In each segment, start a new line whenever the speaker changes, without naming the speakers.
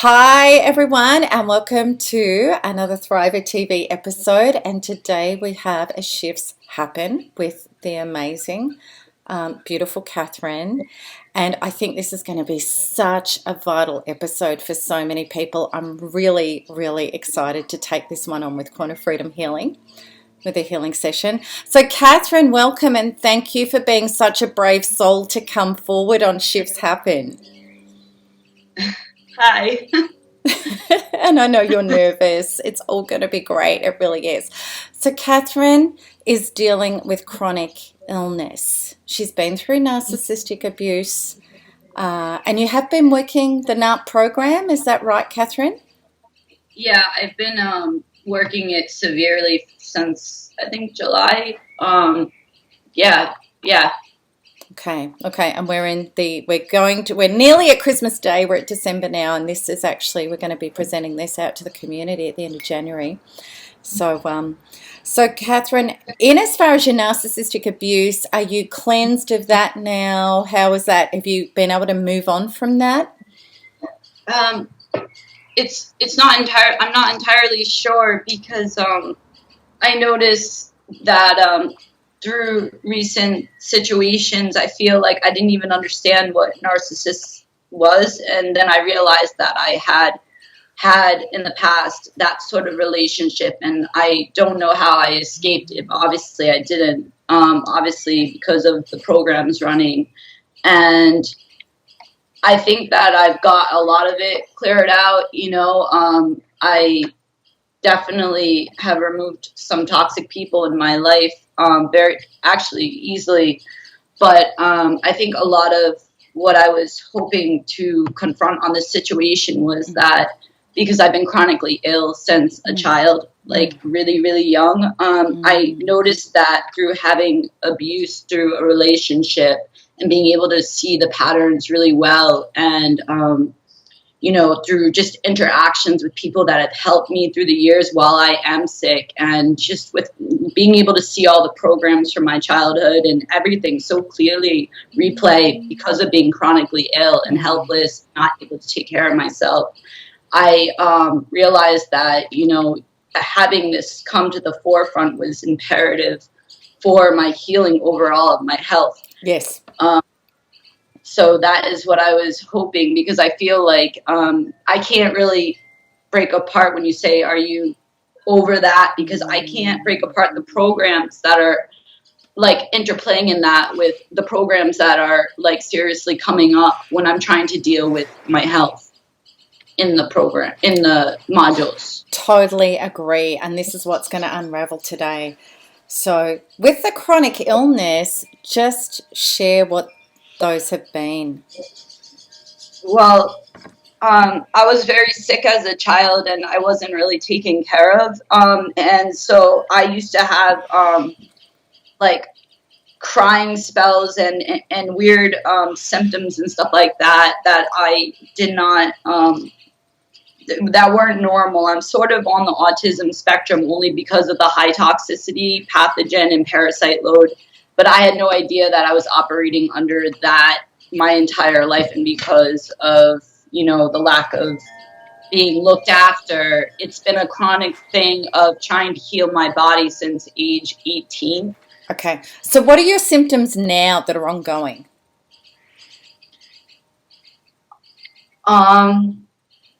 Hi, everyone, and welcome to another Thriver TV episode. And today we have a Shifts Happen with the amazing, beautiful Catherine. And I think this is going to be such a vital episode for so many people. I'm really, really excited to take this one on with Quanta Freedom Healing, with a healing session. So, Catherine, welcome and thank you for being such a brave soul to come forward on Shifts Happen.
Hi.
And I know you're nervous. It's all going to be great. It really is. So, Catherine is dealing with chronic illness. She's been through narcissistic abuse, and you have been working the NARP program. Is that right, Catherine?
Yeah, I've been working it severely since I think July. Yeah, yeah.
Okay. And we're nearly at Christmas Day. We're at December now, and this is actually, we're going to be presenting this out to the community at the end of January. So Catherine, in as far as your narcissistic abuse, are you cleansed of that now? How is that? Have you been able to move on from that?
Um, it's not entire. I'm not entirely sure because I noticed that through recent situations, I feel like I didn't even understand what narcissist was, and then I realized that I had in the past that sort of relationship, and I don't know how I escaped it. Obviously I didn't, obviously because of the programs running, and I think that I've got a lot of it cleared out. I definitely have removed some toxic people in my life, very actually easily, but I think a lot of what I was hoping to confront on this situation was that because I've been chronically ill since a child, like really, really young, I noticed that through having abuse through a relationship and being able to see the patterns really well, and through just interactions with people that have helped me through the years while I am sick, and just with being able to see all the programs from my childhood and everything so clearly replay because of being chronically ill and helpless, not able to take care of myself. I realized that, having this come to the forefront was imperative for my healing overall of my health.
Yes.
So that is what I was hoping, because I feel like I can't really break apart when you say, are you over that? Because I can't break apart the programs that are like interplaying in that with the programs that are like seriously coming up when I'm trying to deal with my health in the program, in the modules.
Totally agree. And this is what's going to unravel today. So, with the chronic illness, just share what those have been.
Well, I was very sick as a child and I wasn't really taken care of. And so I used to have like crying spells and weird symptoms and stuff like that I did not, that weren't normal. I'm sort of on the autism spectrum only because of the high toxicity, pathogen, and parasite load. But I had no idea that I was operating under that my entire life, and because of, the lack of being looked after, it's been a chronic thing of trying to heal my body since age 18.
Okay. So what are your symptoms now that are ongoing?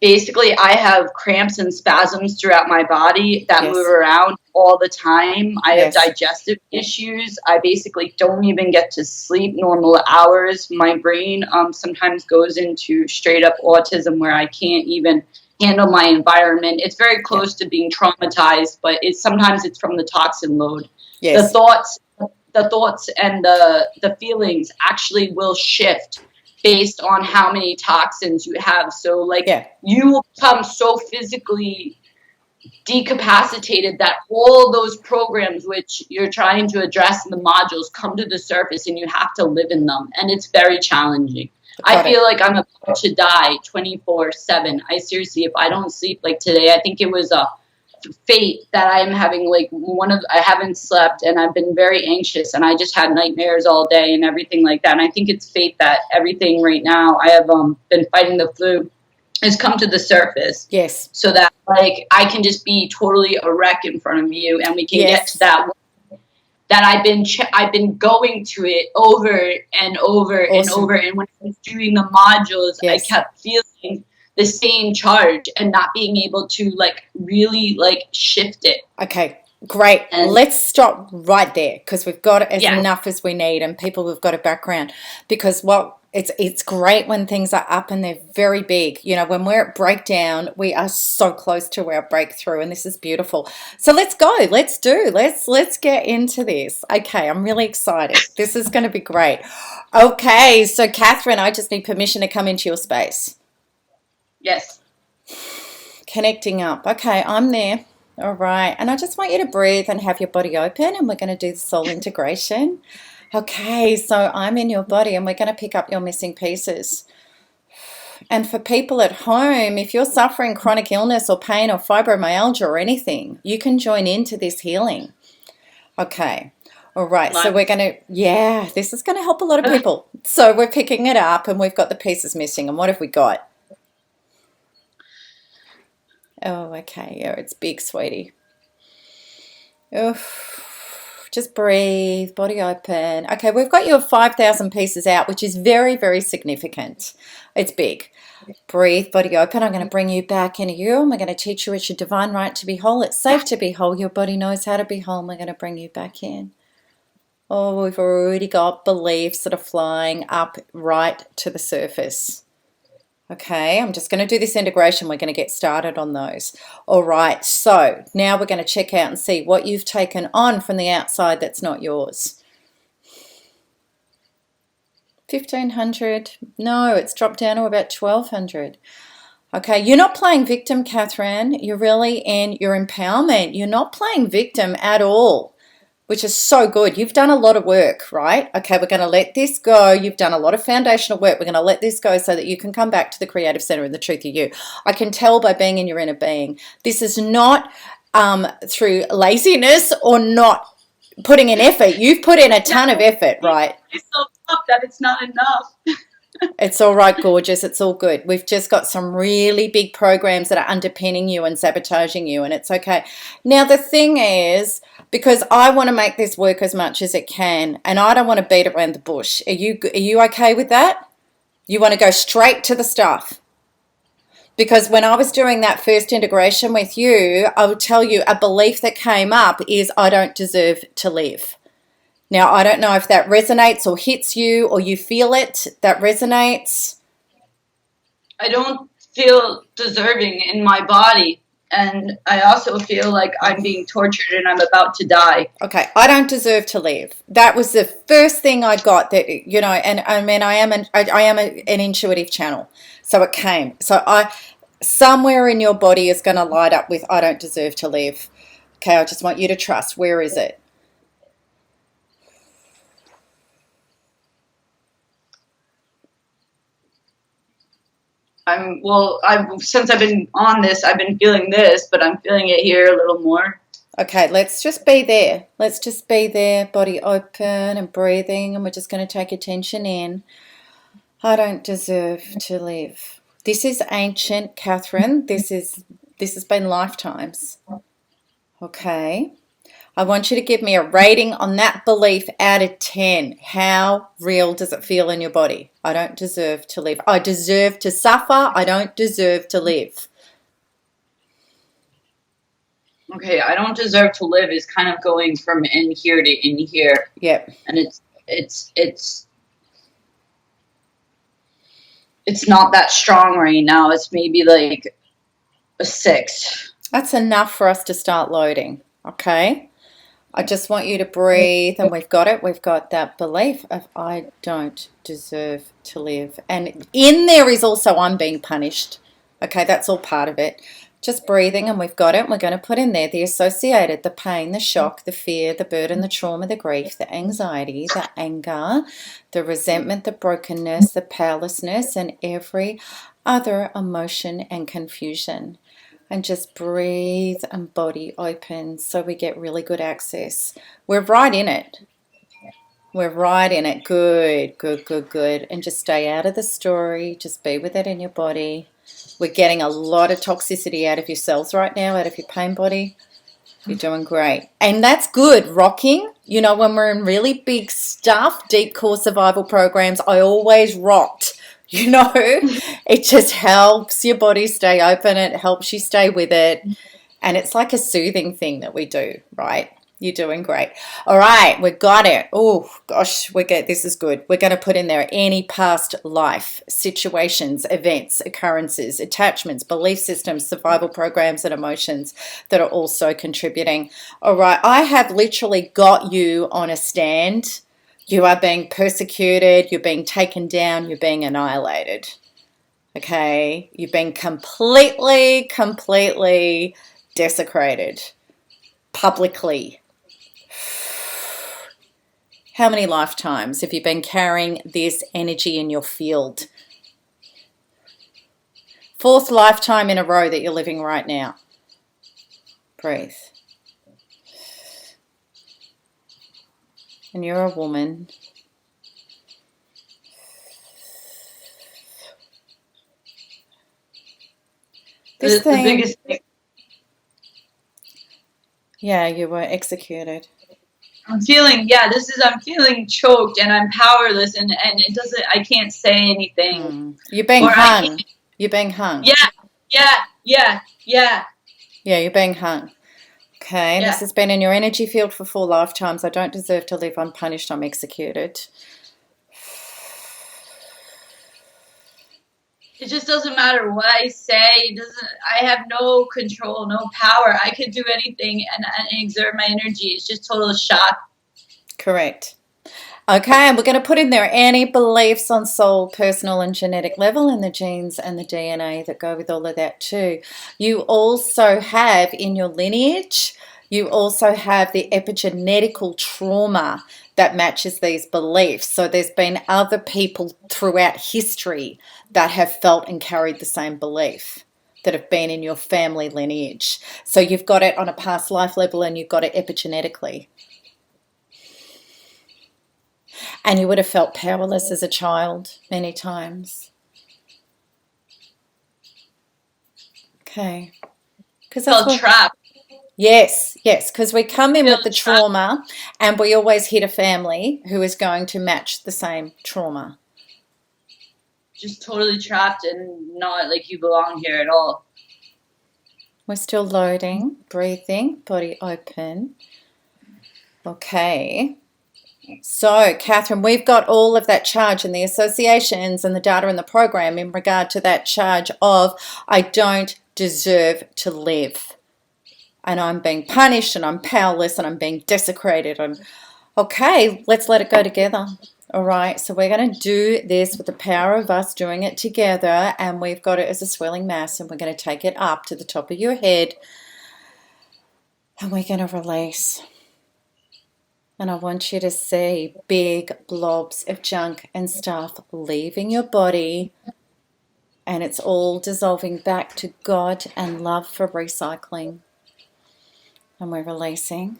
Basically, I have cramps and spasms throughout my body that move around all the time. I have digestive issues. I basically don't even get to sleep normal hours. My brain sometimes goes into straight up autism where I can't even handle my environment. It's very close to being traumatized, but sometimes it's from the toxin load.
Yes.
The thoughts and the feelings actually will shift based on how many toxins you have. So you will become so physically decapacitated that all those programs which you're trying to address in the modules come to the surface and you have to live in them. And it's very challenging. I feel like I'm about to die 24/7. I seriously, if I don't sleep like today, I think it was a fate that I'm having I haven't slept and I've been very anxious and I just had nightmares all day and everything like that. And I think it's fate that everything right now, I have been fighting the flu has come to the surface.
Yes.
So that like I can just be totally a wreck in front of you, and we can get to that I've been going to it over and over and over. And when I was doing the modules, I kept feeling the same charge and not being able to like really like shift it.
Okay, great. And let's stop right there, because we've got as enough as we need, and people who've got a background, because it's great when things are up and they're very big. You know, when we're at breakdown, we are so close to our breakthrough, and this is beautiful. So let's go. Let's get into this. Okay, I'm really excited. This is going to be great. Okay, so Catherine, I just need permission to come into your space.
Yes.
Connecting up. Okay, I'm there. All right, and I just want you to breathe and have your body open, and we're going to do the soul integration. Okay, so I'm in your body, and we're going to pick up your missing pieces. And for people at home, if you're suffering chronic illness or pain or fibromyalgia or anything, you can join into this healing. Okay, all right, so we're going to, this is going to help a lot of people. So we're picking it up, and we've got the pieces missing, and what have we got? Oh, okay, yeah, it's big, sweetie. Oof. Just breathe, body open. Okay, we've got your 5,000 pieces out, which is very, very significant. It's big. Breathe, body open. I'm going to bring you back into you, and we're going to teach you it's your divine right to be whole. It's safe to be whole. Your body knows how to be whole, and we're going to bring you back in. Oh, we've already got beliefs that are flying up right to the surface. Okay, I'm just going to do this integration. We're going to get started on those. All right, so now we're going to check out and see what you've taken on from the outside that's not yours. 1,500. No, it's dropped down to about 1,200. Okay, you're not playing victim, Catherine. You're really in your empowerment. You're not playing victim at all, which is so good. You've done a lot of work, right? Okay, we're going to let this go. You've done a lot of foundational work. We're going to let this go so that you can come back to the creative center and the truth of you. I can tell by being in your inner being. This is not through laziness or not putting in effort. You've put in a ton of effort, right?
It's so tough that it's not enough.
It's all right, gorgeous. It's all good. We've just got some really big programs that are underpinning you and sabotaging you, and it's okay. Now, the thing is, because I want to make this work as much as it can, and I don't want to beat around the bush. Are you okay with that? You want to go straight to the stuff? Because when I was doing that first integration with you, I would tell you a belief that came up is I don't deserve to live. Now, I don't know if that resonates or hits you or you feel it that resonates.
I don't feel deserving in my body. And I also feel like I'm being tortured and I'm about to die.
Okay, I don't deserve to live. That was the first thing I got that, you know, and I mean, I am an intuitive channel. So it came. So somewhere in your body is going to light up with I don't deserve to live. Okay, I just want you to trust. Where is it?
Since I've been on this, I've been feeling this, but I'm feeling it here a little more.
Okay, let's just be there. Let's just be there, body open and breathing, and we're just going to take attention in. I don't deserve to live. This is ancient, Catherine. This has been lifetimes. Okay. I want you to give me a rating on that belief out of 10. How real does it feel in your body? I don't deserve to live. I deserve to suffer. I don't deserve to live.
Okay, I don't deserve to live is kind of going from in here to in here.
Yep.
And it's not that strong right now. It's maybe like a 6.
That's enough for us to start loading. Okay. I just want you to breathe, and we've got it. We've got that belief of I don't deserve to live. And in there is also I'm being punished. Okay, that's all part of it. Just breathing, and we've got it. We're going to put in there the associated, the pain, the shock, the fear, the burden, the trauma, the grief, the anxiety, the anger, the resentment, the brokenness, the powerlessness, and every other emotion and confusion. And just breathe and body open so we get really good access. We're right in it. We're right in it. Good, good, good, good. And just stay out of the story. Just be with it in your body. We're getting a lot of toxicity out of your cells right now, out of your pain body. You're doing great. And that's good. Rocking, you know, when we're in really big stuff, deep core survival programs, I always rocked. You know, it just helps your body stay open. It helps you stay with it. And it's like a soothing thing that we do, right? You're doing great. All right, we got it. Oh, gosh, this is good. We're going to put in there any past life, situations, events, occurrences, attachments, belief systems, survival programs, and emotions that are also contributing. All right, I have literally got you on a stand. You are being persecuted. You're being taken down. You're being annihilated. Okay? You've been completely desecrated publicly. How many lifetimes have you been carrying this energy in your field? 4th lifetime in a row that you're living right now. Breathe. And you're a woman.
The biggest thing.
Yeah, you were executed.
I'm feeling choked and I'm powerless and it doesn't, I can't say anything.
You're being hung. You're being hung.
Yeah,
you're being hung. Okay, this has been in your energy field for 4 lifetimes. I don't deserve to live unpunished. I'm executed.
It just doesn't matter what I say. I have no control, no power. I could do anything and exert my energy. It's just total shock.
Correct. Okay, and we're going to put in there any beliefs on soul, personal, and genetic level, and the genes and the DNA that go with all of that too. You also have in your lineage, you also have the epigenetical trauma that matches these beliefs. So there's been other people throughout history that have felt and carried the same belief, that have been in your family lineage. So you've got it on a past life level and you've got it epigenetically. And you would have felt powerless as a child many times. Okay.
Because felt trapped.
Yes, because we come in with the trauma and we always hit a family who is going to match the same trauma.
Just totally trapped and not like you belong here at all.
We're still loading, breathing, body open. Okay. So, Catherine, we've got all of that charge and the associations and the data in the program in regard to that charge of I don't deserve to live. And I'm being punished and I'm powerless and I'm being desecrated. Okay, let's let it go together. All right, so we're going to do this with the power of us doing it together, and we've got it as a swelling mass, and we're going to take it up to the top of your head, and we're going to release. And I want you to see big blobs of junk and stuff leaving your body, and it's all dissolving back to God and love for recycling. And we're releasing.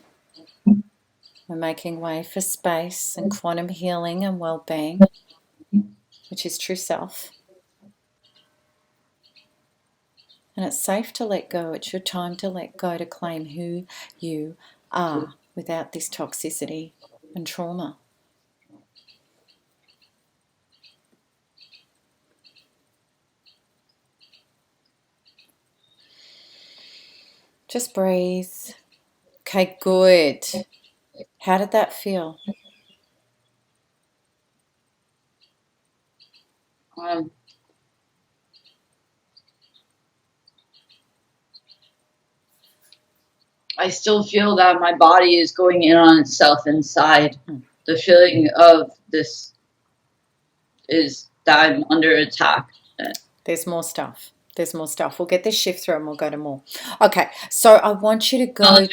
We're making way for space and quantum healing and well-being, which is true self. And it's safe to let go. It's your time to let go, to claim who you are without this toxicity and trauma. Just breathe. Okay, good. How did that feel?
I still feel that my body is going in on itself inside. The feeling of this is that I'm under attack.
There's more stuff. There's more stuff. We'll get this shift through and we'll go to more. Okay, so I want you to go.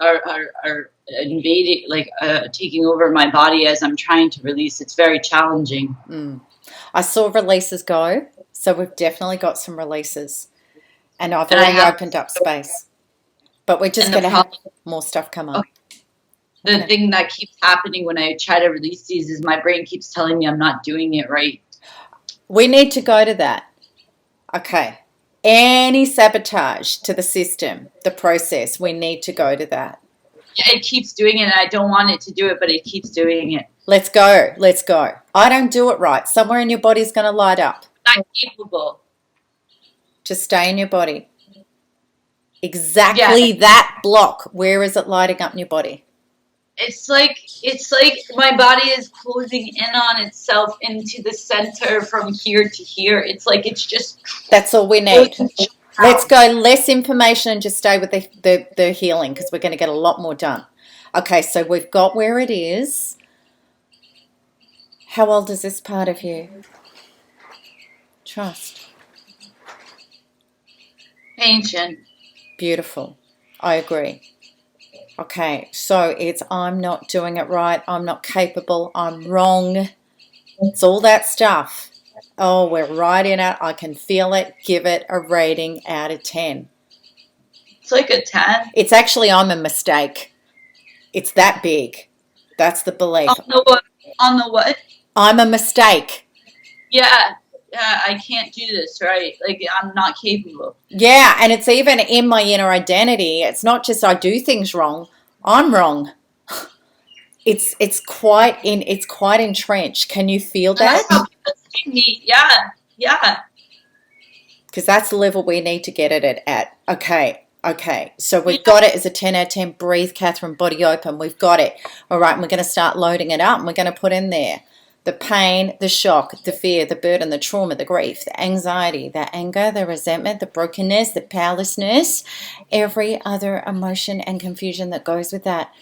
Are invading, like taking over my body as I'm trying to release. It's very challenging.
I saw releases go, so we've definitely got some releases. And I've already opened up space. But we're just going to have more stuff come up.
The thing that keeps happening when I try to release these is my brain keeps telling me I'm not doing it right.
We need to go to that. Okay. Any sabotage to the system, the process, we need to go to that.
Yeah, it keeps doing it, and I don't want it to do it, but it keeps doing it.
Let's go. Let's go. I don't do it right. Somewhere in your body's going to light up.
Not capable.
Just stay in your body. Exactly that block. Where is it lighting up in your body?
It's like my body is closing in on itself into the center from here to here. It's like it's just.
That's all we need. Let's go less information and just stay with the healing, because we're going to get a lot more done. Okay, so we've got where it is. How old is this part of you? Trust.
Ancient.
Beautiful. I agree. Okay, so it's I'm not doing it right. I'm not capable. I'm wrong. It's all that stuff. Oh, we're right in it. I can feel it. Give it a rating out of 10.
It's like a 10.
It's actually I'm a mistake. It's that big. That's the belief.
On the what?
I'm a mistake.
Yeah, I can't do this, right? Like, I'm not capable.
Yeah, and it's even in my inner identity. It's not just I do things wrong. I'm wrong. It's quite entrenched. Can you feel that?
That's how people see me. Yeah.
Because that's the level we need to get it at. Okay. So we've got it as a 10 out of 10. Breathe, Catherine, body open. We've got it. All right, and we're going to start loading it up, and we're going to put in there the pain, the shock, the fear, the burden, the trauma, the grief, the anxiety, the anger, the resentment, the brokenness, the powerlessness, every other emotion and confusion that goes with that.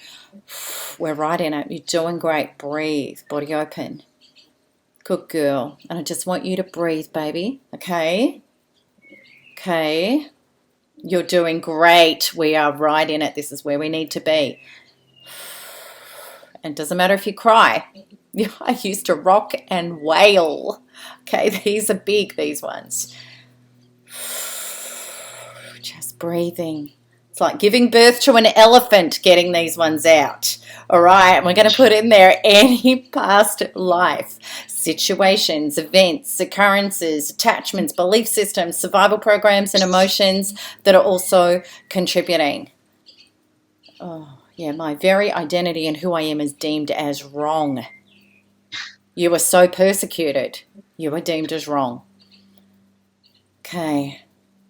We're right in it. You're doing great. Breathe, body open. Good girl. And I just want you to breathe, baby. Okay. You're doing great. We are right in it. This is where we need to be. And it doesn't matter if you cry. I used to rock and wail. Okay, these are big, these ones. Just breathing. It's like giving birth to an elephant, getting these ones out. All right, and we're going to put in there any past life, situations, events, occurrences, attachments, belief systems, survival programs, and emotions that are also contributing. Oh, yeah, my very identity and who I am is deemed as wrong. You were so persecuted. You were deemed as wrong. Okay.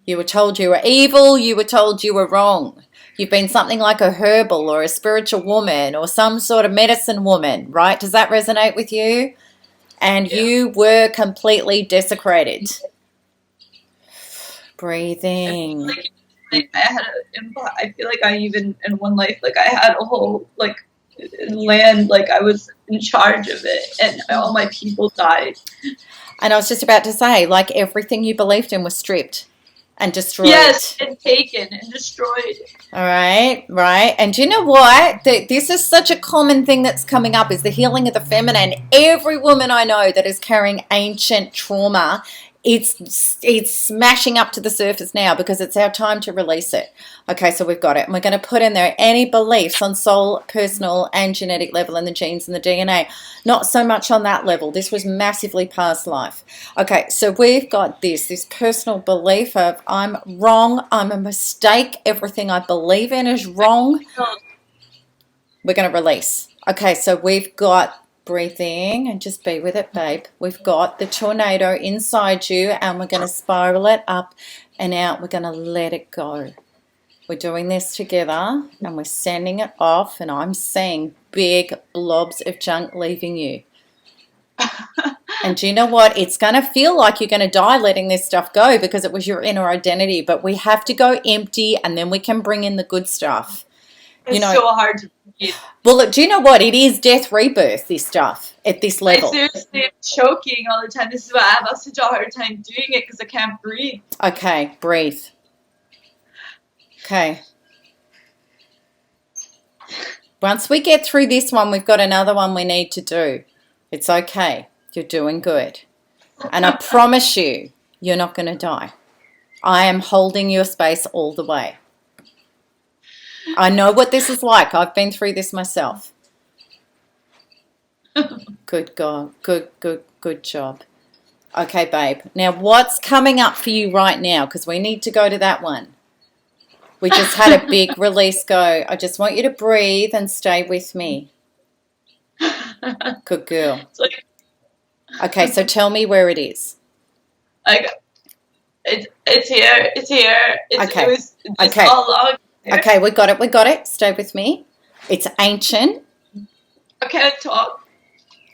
You were told you were evil. You were told you were wrong. You've been something like a herbal or a spiritual woman or some sort of medicine woman, right? Does that resonate with you? And you were completely desecrated. Breathing.
I feel like I even in one life, like I had a whole land, like I was in charge of it, and all my people died.
And I was just about to say, like everything you believed in was stripped and destroyed.
Yes, and taken and destroyed.
All right. And do you know what? This is such a common thing that's coming up, is the healing of the feminine. Every woman I know that is carrying ancient trauma, it's smashing up to the surface now, because it's our time to release it. Okay, so we've got it. And we're going to put in there any beliefs on soul, personal, and genetic level in the genes and the DNA. Not so much on that level. This was massively past life. Okay, so we've got this personal belief of I'm wrong, I'm a mistake, everything I believe in is wrong. We're going to release. Okay, so we've got breathing, and just be with it, babe. We've got the tornado inside you, and we're going to spiral it up and out. We're going to let it go. We're doing this together, and we're sending it off, and I'm seeing big blobs of junk leaving you. And do you know what? It's going to feel like you're going to die letting this stuff go, because it was your inner identity, but we have to go empty, and then we can bring in the good stuff.
It's so hard to breathe.
Well, look, do you know what? It is death rebirth, this stuff, at this level.
I seriously am choking all the time. This is why I have such a hard time doing it, because I can't breathe.
Okay, breathe. Okay. Once we get through this one, we've got another one we need to do. It's okay. You're doing good. And I promise you, you're not going to die. I am holding your space all the way. I know what this is like. I've been through this myself. Good God. Good job. Okay, babe. Now, what's coming up for you right now? Because we need to go to that one. We just had a big release go. I just want you to breathe and stay with me. Good girl.
It's like,
Okay, so tell me where it is.
like it's here. It's here.
Okay.
It was just
Okay.
all along here.
Okay, we got it. We got it. Stay with me. It's ancient.
I can't talk.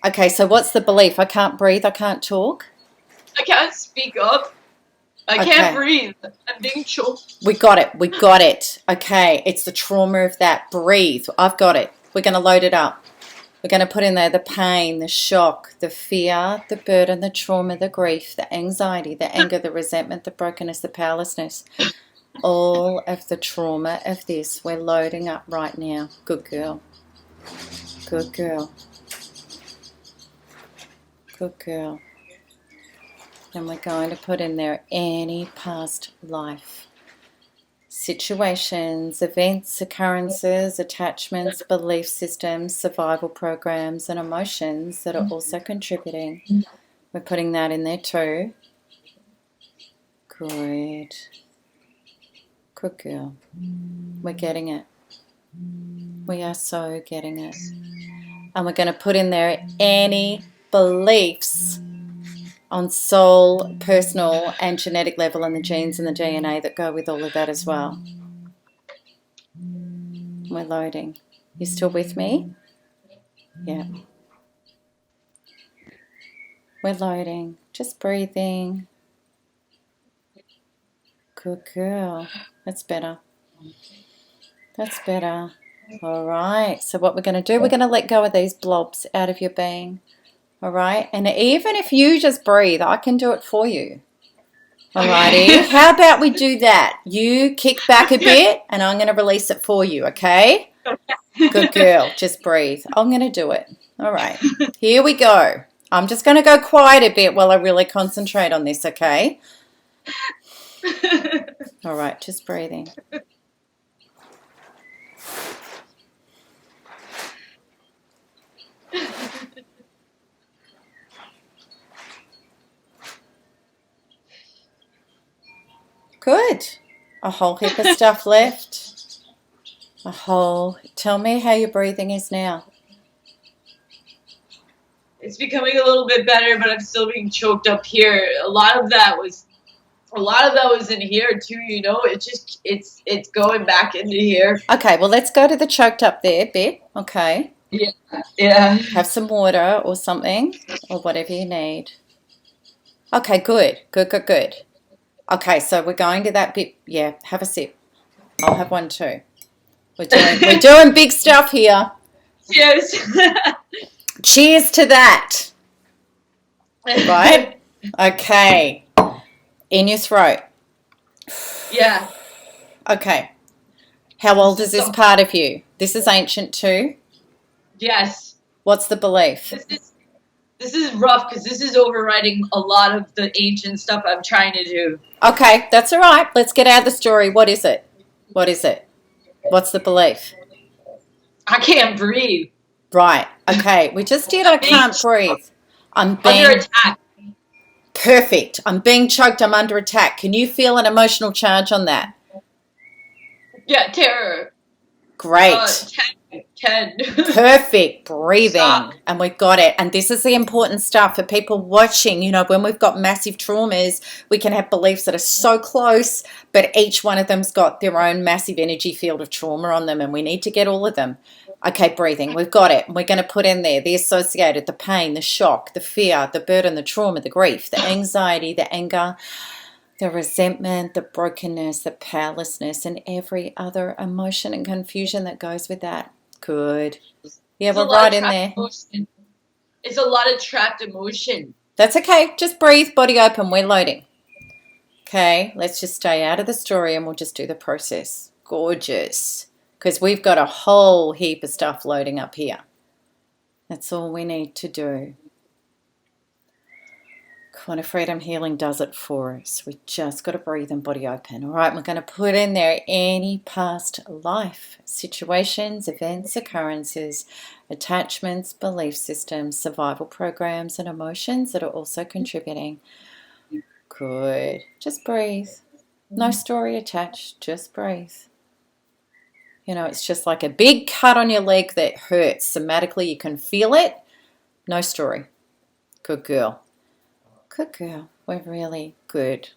Okay, so what's the belief? I can't breathe. I can't talk.
I can't speak up. I
Okay.
can't breathe. I'm being choked.
We got it. We got it. Okay, it's the trauma of that. Breathe. I've got it. We're going to load it up. We're going to put in there the pain, the shock, the fear, the burden, the trauma, the grief, the anxiety, the anger, the resentment, the brokenness, the powerlessness. All of the trauma of this we're loading up right now. Good girl. Good girl. Good girl. And we're going to put in there any past life. Situations, events, occurrences, attachments, belief systems, survival programs, and emotions that are also contributing. We're putting that in there too. Good. Good girl. We're getting it. We are so getting it. And we're going to put in there any beliefs on soul, personal, and genetic level, and the genes and the DNA that go with all of that as well. We're loading. You still with me? Yeah. We're loading. Just breathing. Good girl. That's better. That's better. All right. So what we're going to do, we're going to let go of these blobs out of your being. All right. And even if you just breathe, I can do it for you. All righty. How about we do that? You kick back a bit and I'm going to release it for you. Okay? Good girl. Just breathe. I'm going to do it. All right. Here we go. I'm just going to go quiet a bit while I really concentrate on this. Okay? All right. Just breathing. Good. A whole heap of stuff left. Tell me how your breathing is now.
It's becoming a little bit better, but I'm still being choked up here. A lot of that was in here too, you know. It's going back into here.
Okay, well, let's go to the choked up there bit. Okay.
Yeah.
Have some water or something or whatever you need. Okay, good. Okay, so we're going to that bit. Yeah, have a sip. I'll have one too. We're doing big stuff here.
Cheers.
Cheers to that. Right? Okay. In your throat.
Yeah.
Okay. How old is this part of you? This is ancient too?
Yes.
What's the belief?
This is rough because this is overriding a lot of the ancient stuff I'm trying to do.
Okay, that's all right. Let's get out of the story. What is it? What's the belief?
I can't breathe.
Right. Okay. We just did I can't breathe. I'm being
under attack.
Perfect. I'm being choked. I'm under attack. Can you feel an emotional charge on that?
Yeah, terror.
Great.
10.
Perfect. Breathing.
Stop.
And we got it. And this is the important stuff for people watching. You know, when we've got massive traumas, we can have beliefs that are so close, but each one of them's got their own massive energy field of trauma on them, and we need to get all of them. Okay, breathing. We've got it. We're going to put in there the associated, the pain, the shock, the fear, the burden, the trauma, the grief, the anxiety, the anger, the resentment, the brokenness, the powerlessness, and every other emotion and confusion that goes with that. Good. Yeah, we're right in there.
Emotion. It's a lot of trapped emotion.
That's okay. Just breathe, body open. We're loading. Okay, let's just stay out of the story and we'll just do the process. Gorgeous. Because we've got a whole heap of stuff loading up here. That's all we need to do. Quanta Freedom Healing does it for us. We just got to breathe and body open. All right, we're going to put in there any past life situations, events, occurrences, attachments, belief systems, survival programs, and emotions that are also contributing. Good. Just breathe. No story attached. Just breathe. You know, it's just like a big cut on your leg that hurts. Somatically, you can feel it. No story. Good girl. Good girl. We're really good.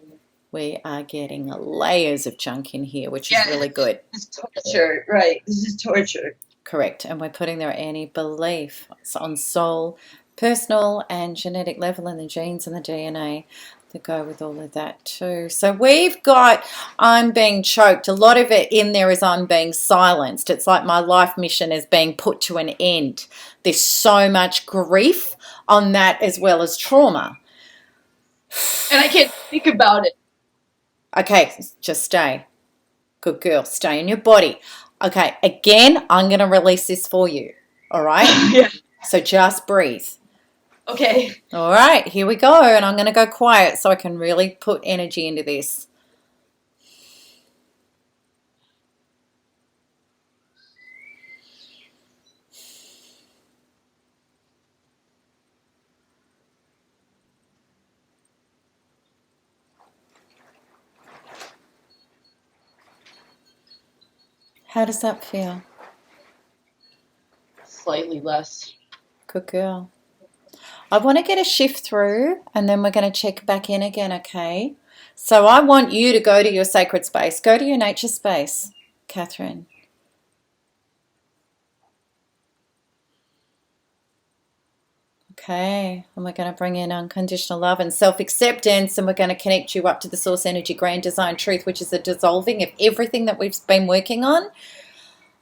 We are getting layers of junk in here, which is really good.
This is torture, right? This is torture.
Correct. And we're putting there any belief on soul, personal, and genetic level in the genes and the DNA that go with all of that too. So we've got I'm being choked. A lot of it in there is I'm being silenced. It's like my life mission is being put to an end. There's so much grief on that as well as trauma.
And I can't think about it.
Okay, just stay. Good girl. Stay in your body. Okay, again, I'm going to release this for you. All right?
Yeah.
So just breathe.
Okay.
All right, here we go. And I'm going to go quiet so I can really put energy into this. How does that feel?
Slightly less.
Good girl. I want to get a shift through and then we're going to check back in again, okay? So I want you to go to your sacred space. Go to your nature space, Catherine. Okay, and we're going to bring in unconditional love and self-acceptance, and we're going to connect you up to the source energy grand design truth, which is the dissolving of everything that we've been working on.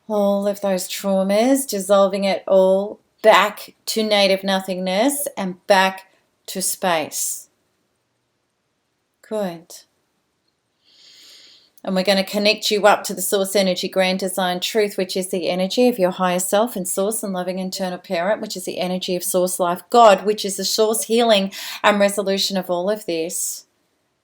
All of those traumas, dissolving it all back to native nothingness and back to space. Good. And we're going to connect you up to the source energy grand design truth, which is the energy of your higher self and source and loving internal parent, which is the energy of source life God, which is the source healing and resolution of all of this,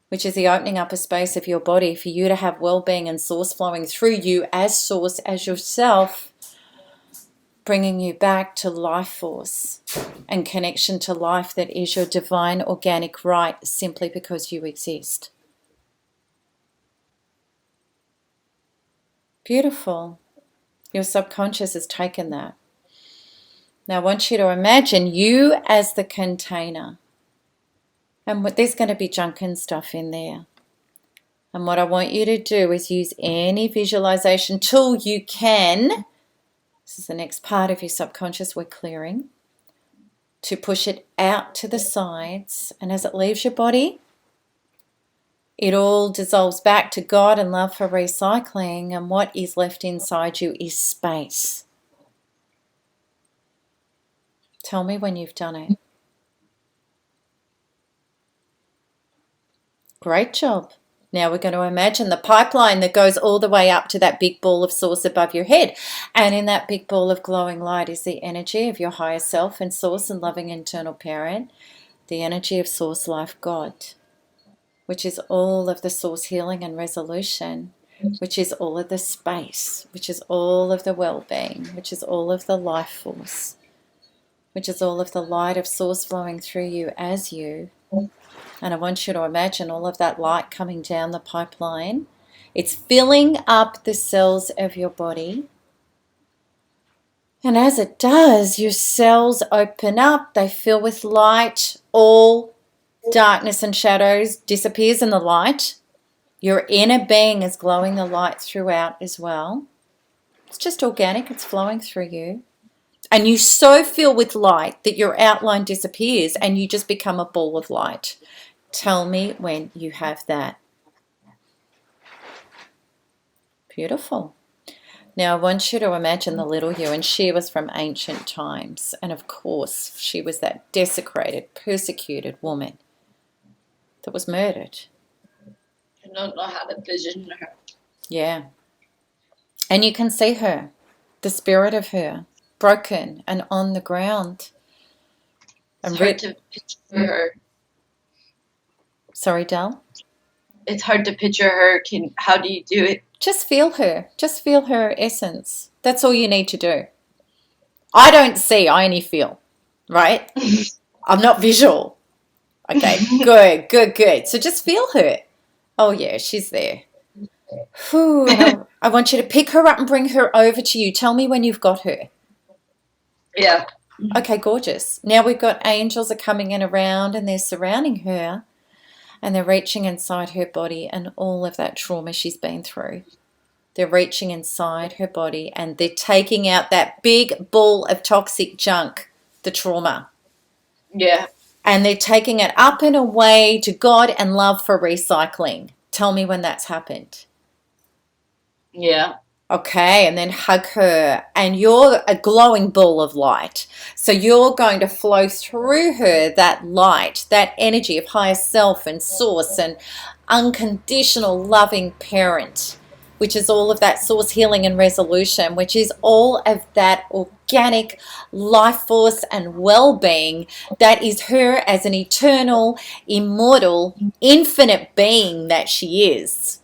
which is the opening up a space of your body for you to have well-being and source flowing through you as source, as yourself, bringing you back to life force and connection to life that is your divine organic right simply because you exist. Beautiful. Your subconscious has taken that. Now I want you to imagine you as the container. And there's going to be junk and stuff in there. And what I want you to do is use any visualization tool you can. This is the next part of your subconscious we're clearing. To push it out to the sides. And as it leaves your body, it all dissolves back to God and love for recycling, and what is left inside you is space. Tell me when you've done it. Great job. Now we're going to imagine the pipeline that goes all the way up to that big ball of source above your head. And in that big ball of glowing light is the energy of your higher self and source and loving internal parent, the energy of source life God, which is all of the source healing and resolution, which is all of the space, which is all of the well-being, which is all of the life force, which is all of the light of source flowing through you as you. And I want you to imagine all of that light coming down the pipeline. It's filling up the cells of your body. And as it does, your cells open up, they fill with light, all darkness and shadows disappears in the light. Your inner being is glowing the light throughout as well. It's just organic, it's flowing through you. And you so fill with light that your outline disappears and you just become a ball of light. Tell me when you have that. Beautiful. Now I want you to imagine the little you, and she was from ancient times. And of course, she was that desecrated, persecuted woman that was murdered.
I don't know how to vision her.
Yeah. And you can see her, the spirit of her, broken and on the ground.
It's hard to picture her.
Sorry, Dal?
It's hard to picture her. How do you do it?
Just feel her. Just feel her essence. That's all you need to do. I don't see, I only feel, right? I'm not visual. Okay, good, good, good. So just feel her. Oh, yeah, she's there. Whew, and I want you to pick her up and bring her over to you. Tell me when you've got her.
Yeah.
Okay, gorgeous. Now we've got angels are coming in around and they're surrounding her and they're reaching inside her body and all of that trauma she's been through. They're reaching inside her body and they're taking out that big ball of toxic junk, the trauma.
Yeah.
And they're taking it up and away to God and love for recycling. Tell me when that's happened.
Yeah.
Okay, and then hug her, and you're a glowing ball of light. So you're going to flow through her that light, that energy of higher self and source and unconditional loving parent, which is all of that source healing and resolution, which is all of that organic life force and well-being that is her as an eternal, immortal, infinite being that she is.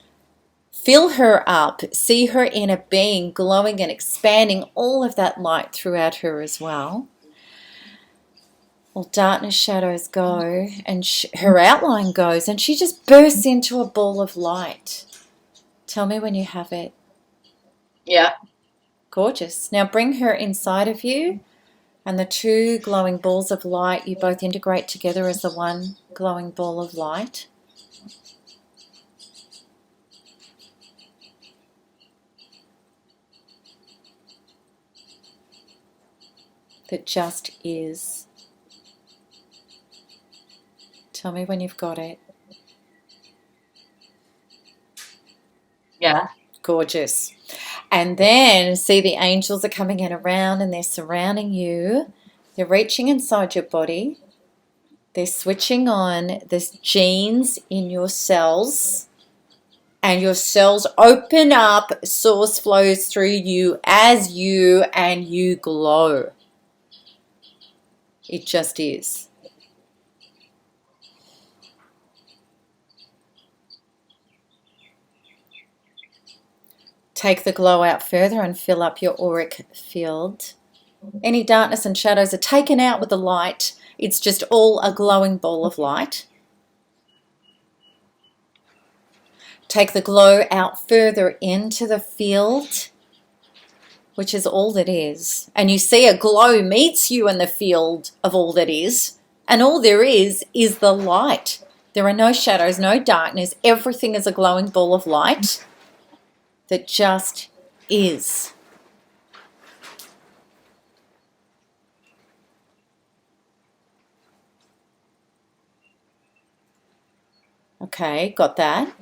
Fill her up, see her inner being glowing and expanding all of that light throughout her as well. All darkness shadows go and her outline goes and she just bursts into a ball of light. Tell me when you have it.
Yeah.
Gorgeous. Now bring her inside of you and the two glowing balls of light, you both integrate together as the one glowing ball of light. That just is. Tell me when you've got it.
Yeah.
Gorgeous. And then see the angels are coming in around and they're surrounding you. They're reaching inside your body. They're switching on the genes in your cells. And your cells open up, source flows through you as you and you glow. It just is. Take the glow out further and fill up your auric field. Any darkness and shadows are taken out with the light. It's just all a glowing ball of light. Take the glow out further into the field, which is all that is. And you see a glow meets you in the field of all that is. And all there is the light. There are no shadows, no darkness. Everything is a glowing ball of light that just is. Okay, got that.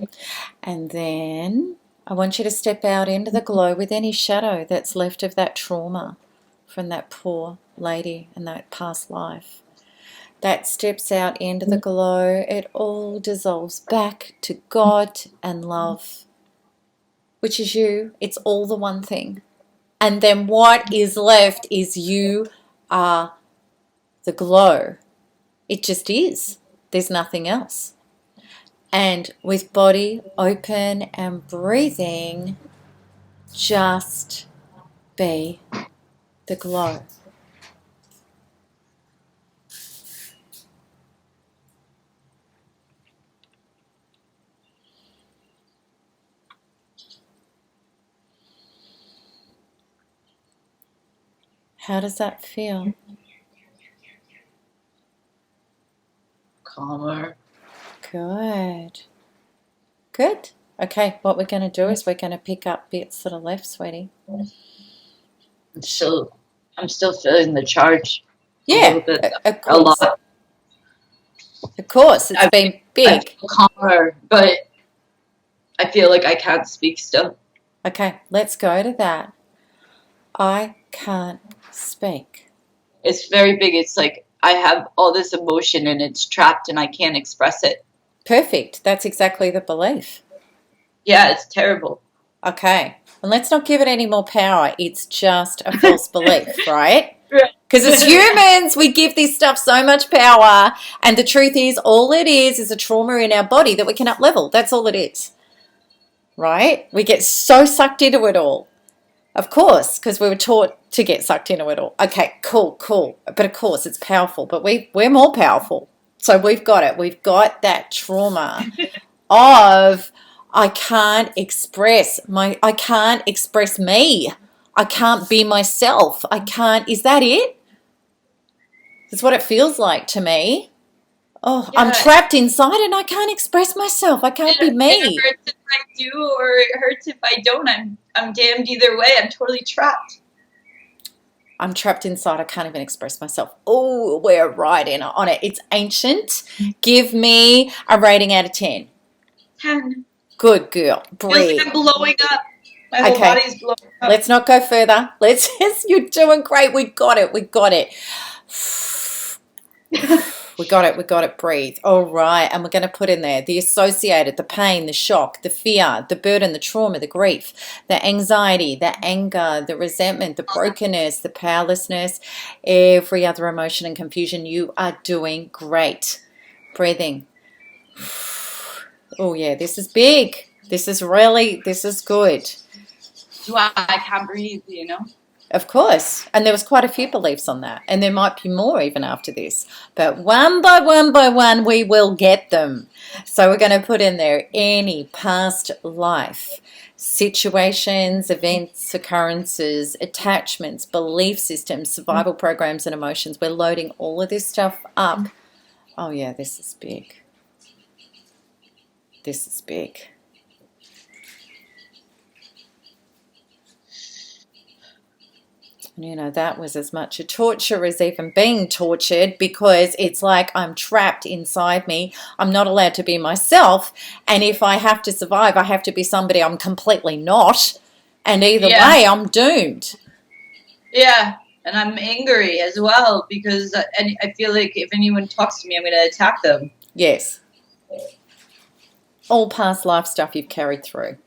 And then I want you to step out into the glow with any shadow that's left of that trauma from that poor lady in that past life. That steps out into the glow. It all dissolves back to God and love, which is you. It's all the one thing. And then what is left is you are the glow. It just is. There's nothing else. And with body open and breathing, just be the glow. How does that feel?
Calmer.
Good. Good. Okay, what we're going to do is we're going to pick up bits that are left, sweetie.
I'm still feeling the charge.
Yeah,
a little bit,
of course.
A lot.
Of course, it's been big.
I feel calmer, but I feel like I can't speak still.
Okay, let's go to that. I can't speak.
It's very big. It's like I have all this emotion and it's trapped and I can't express it.
Perfect. That's exactly the belief.
Yeah, it's terrible.
Okay. And let's not give it any more power. It's just a false belief, right? Because as humans, we give this stuff so much power, and the truth is, all it is a trauma in our body that we can up-level. That's all it is, right? We get so sucked into it all. Of course, because we were taught to get sucked into it all. Okay, cool. But of course, it's powerful, but we're more powerful. So we've got it. We've got that trauma of I can't express me. I can't be myself. Is that it? That's what it feels like to me. Oh, yeah. I'm trapped inside and I can't express myself. I can't be me.
It hurts if I do or it hurts if I don't. I'm damned either way. I'm totally trapped.
I'm trapped inside. I can't even express myself. Oh, we're right in on it. It's ancient. Give me a rating out of 10.
10.
Good girl. Breathe.
Feels like I'm blowing up. My whole body's blowing up.
Let's not go further. You're doing great. We got it. We got it. Breathe. All right. And we're going to put in there the associated, the pain, the shock, the fear, the burden, the trauma, the grief, the anxiety, the anger, the resentment, the brokenness, the powerlessness, every other emotion and confusion. You are doing great. Breathing. Oh, yeah. This is big. This is good.
I can't breathe, you know?
Of course. And there was quite a few beliefs on that. And there might be more even after this. But one by one, we will get them. So we're going to put in there any past life, situations, events, occurrences, attachments, belief systems, survival programs, and emotions. We're loading all of this stuff up. Oh, yeah, this is big. This is big. You know, that was as much a torture as even being tortured, because it's like I'm trapped inside me. I'm not allowed to be myself. And if I have to survive, I have to be somebody I'm completely not. And either way, I'm doomed.
Yeah. And I'm angry as well because I feel like if anyone talks to me, I'm going to attack them.
Yes. All past life stuff you've carried through.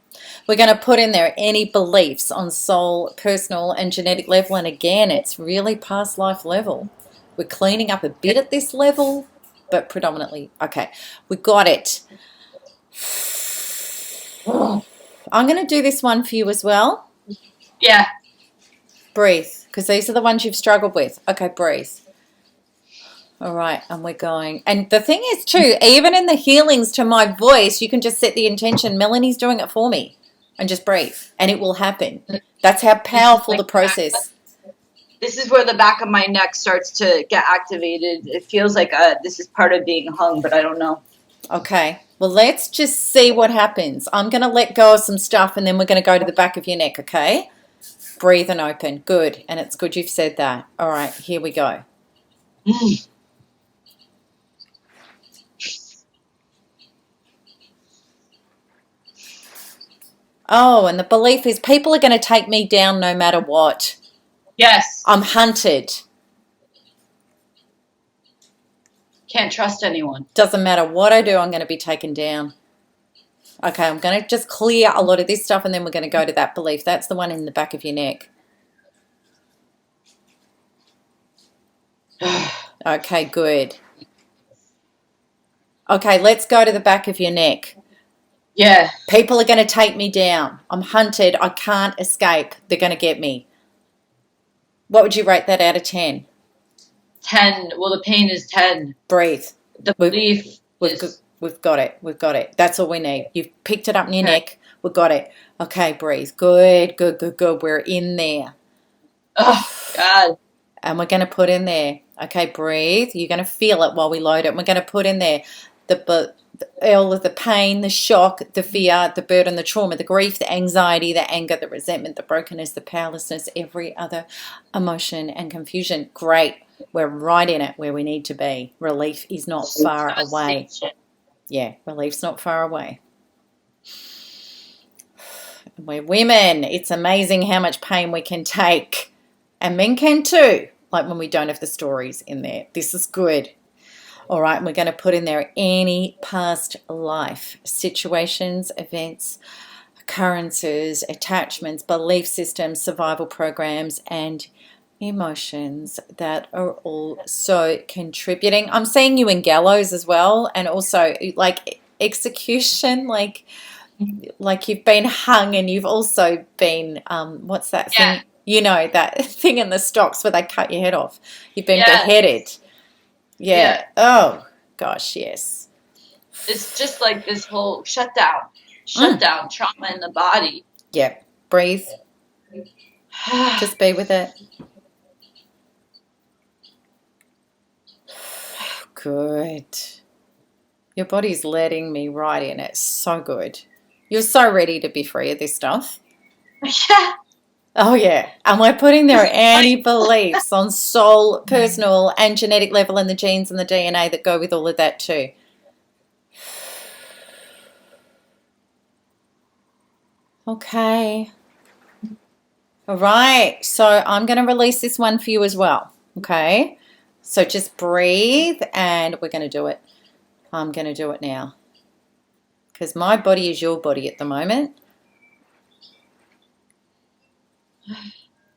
We're going to put in there any beliefs on soul, personal, and genetic level. And again, it's really past life level. We're cleaning up a bit at this level, but predominantly. Okay, we got it. I'm going to do this one for you as well.
Yeah.
Breathe, because these are the ones you've struggled with. Okay, breathe. All right, and we're going. And the thing is, too, even in the healings to my voice, you can just set the intention. Melanie's doing it for me. And just breathe, and it will happen. That's how powerful the process.
This is where the back of my neck starts to get activated. It feels like this is part of being hung, but I don't know.
Okay, well, let's just see what happens. I'm going to let go of some stuff, and then we're going to go to the back of your neck, okay? Breathe and open. Good, and it's good you've said that. All right, here we go. Oh, and the belief is people are going to take me down no matter what.
Yes.
I'm hunted.
Can't trust anyone.
Doesn't matter what I do, I'm going to be taken down. Okay, I'm going to just clear a lot of this stuff, and then we're going to go to that belief. That's the one in the back of your neck. Okay, good. Okay, let's go to the back of your neck.
Yeah.
People are going to take me down. I'm hunted. I can't escape. They're going to get me. What would you rate that out of 10?
10. Well, the pain is 10.
Breathe.
The belief
We've got it. We've got it. That's all we need. You've picked it up in your neck. We've got it. Okay, breathe. Good. We're in there.
Oh, God.
And we're going to put in there. Okay, breathe. You're going to feel it while we load it. We're going to put in there all of the pain, the shock, the fear, the burden, the trauma, the grief, the anxiety, the anger, the resentment, the brokenness, the powerlessness, every other emotion and confusion. Great. We're right in it where we need to be. Relief is not far away. Yeah, relief's not far away. We're women. It's amazing how much pain we can take. And men can too, like when we don't have the stories in there. This is good. All right, we're going to put in there any past life, situations, events, occurrences, attachments, belief systems, survival programs, and emotions that are also contributing. I'm seeing you in gallows as well, and also like execution, like you've been hung, and you've also been what's that
Yeah.
thing? You know, that thing in the stocks where they cut your head off. You've been
Yeah.
beheaded. Yeah.
Yeah.
Oh gosh, yes.
It's just like this whole shutdown
Mm.
trauma in the body.
Yeah. Breathe. Just be with it. Good. Your body's letting me right in. It's so good. You're so ready to be free of this stuff.
Yeah.
Oh, yeah. And we're putting
Because
there
it's
any
like,
beliefs on soul, personal, and genetic level, and the genes and the DNA that go with all of that too. Okay. All right. So I'm going to release this one for you as well. Okay. So just breathe, and we're going to do it. I'm going to do it now because my body is your body at the moment.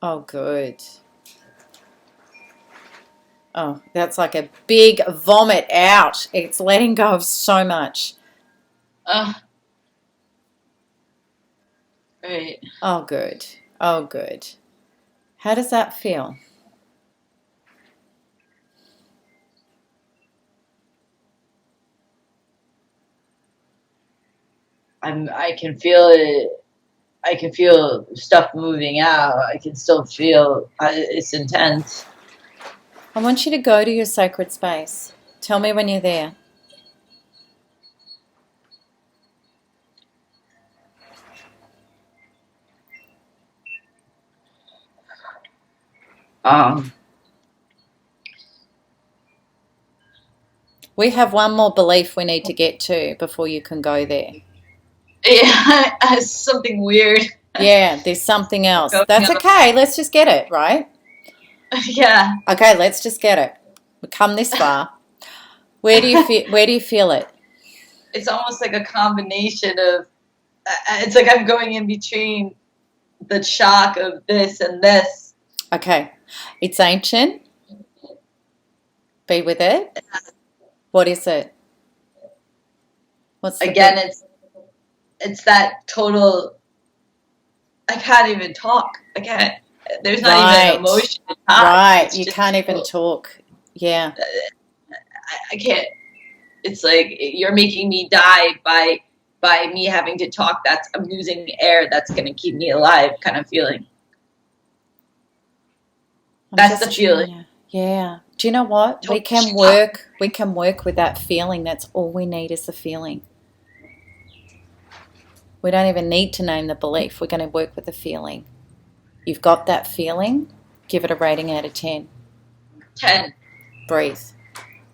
Oh, good. Oh, that's like a big vomit out. It's letting go of so much.
right.
Oh, good. Oh, good. How does that feel?
I can feel it. I can feel stuff moving out. I can still feel it's intense.
I want you to go to your sacred space. Tell me when you're there.
Um,
We have one more belief we need to get to before you can go there.
yeah, it's something weird.
Yeah, there's something else.
Going
That's
on.
okay. Let's just get it, right?
Yeah.
Okay, let's just get it. We've come this far. Where do you feel it?
It's almost like a combination of. It's like I'm going in between the shock of this and this.
Okay. It's ancient. Be with it. What is it? What's the
Again,
big...
it's that total. I can't even talk. I can't. There's not even
Right.
emotion attached.
Right.
It's
You
just
can't even talk. Yeah.
I can't. It's like you're making me die by me having to talk. I'm losing air. That's gonna keep me alive. Kind of feeling. That's the feeling.
Yeah. Do you know what?
Total shock.
We can work with that feeling. That's all we need is the feeling. We don't even need to name the belief. We're going to work with the feeling. You've got that feeling. Give it a rating out of 10.
10.
Breathe.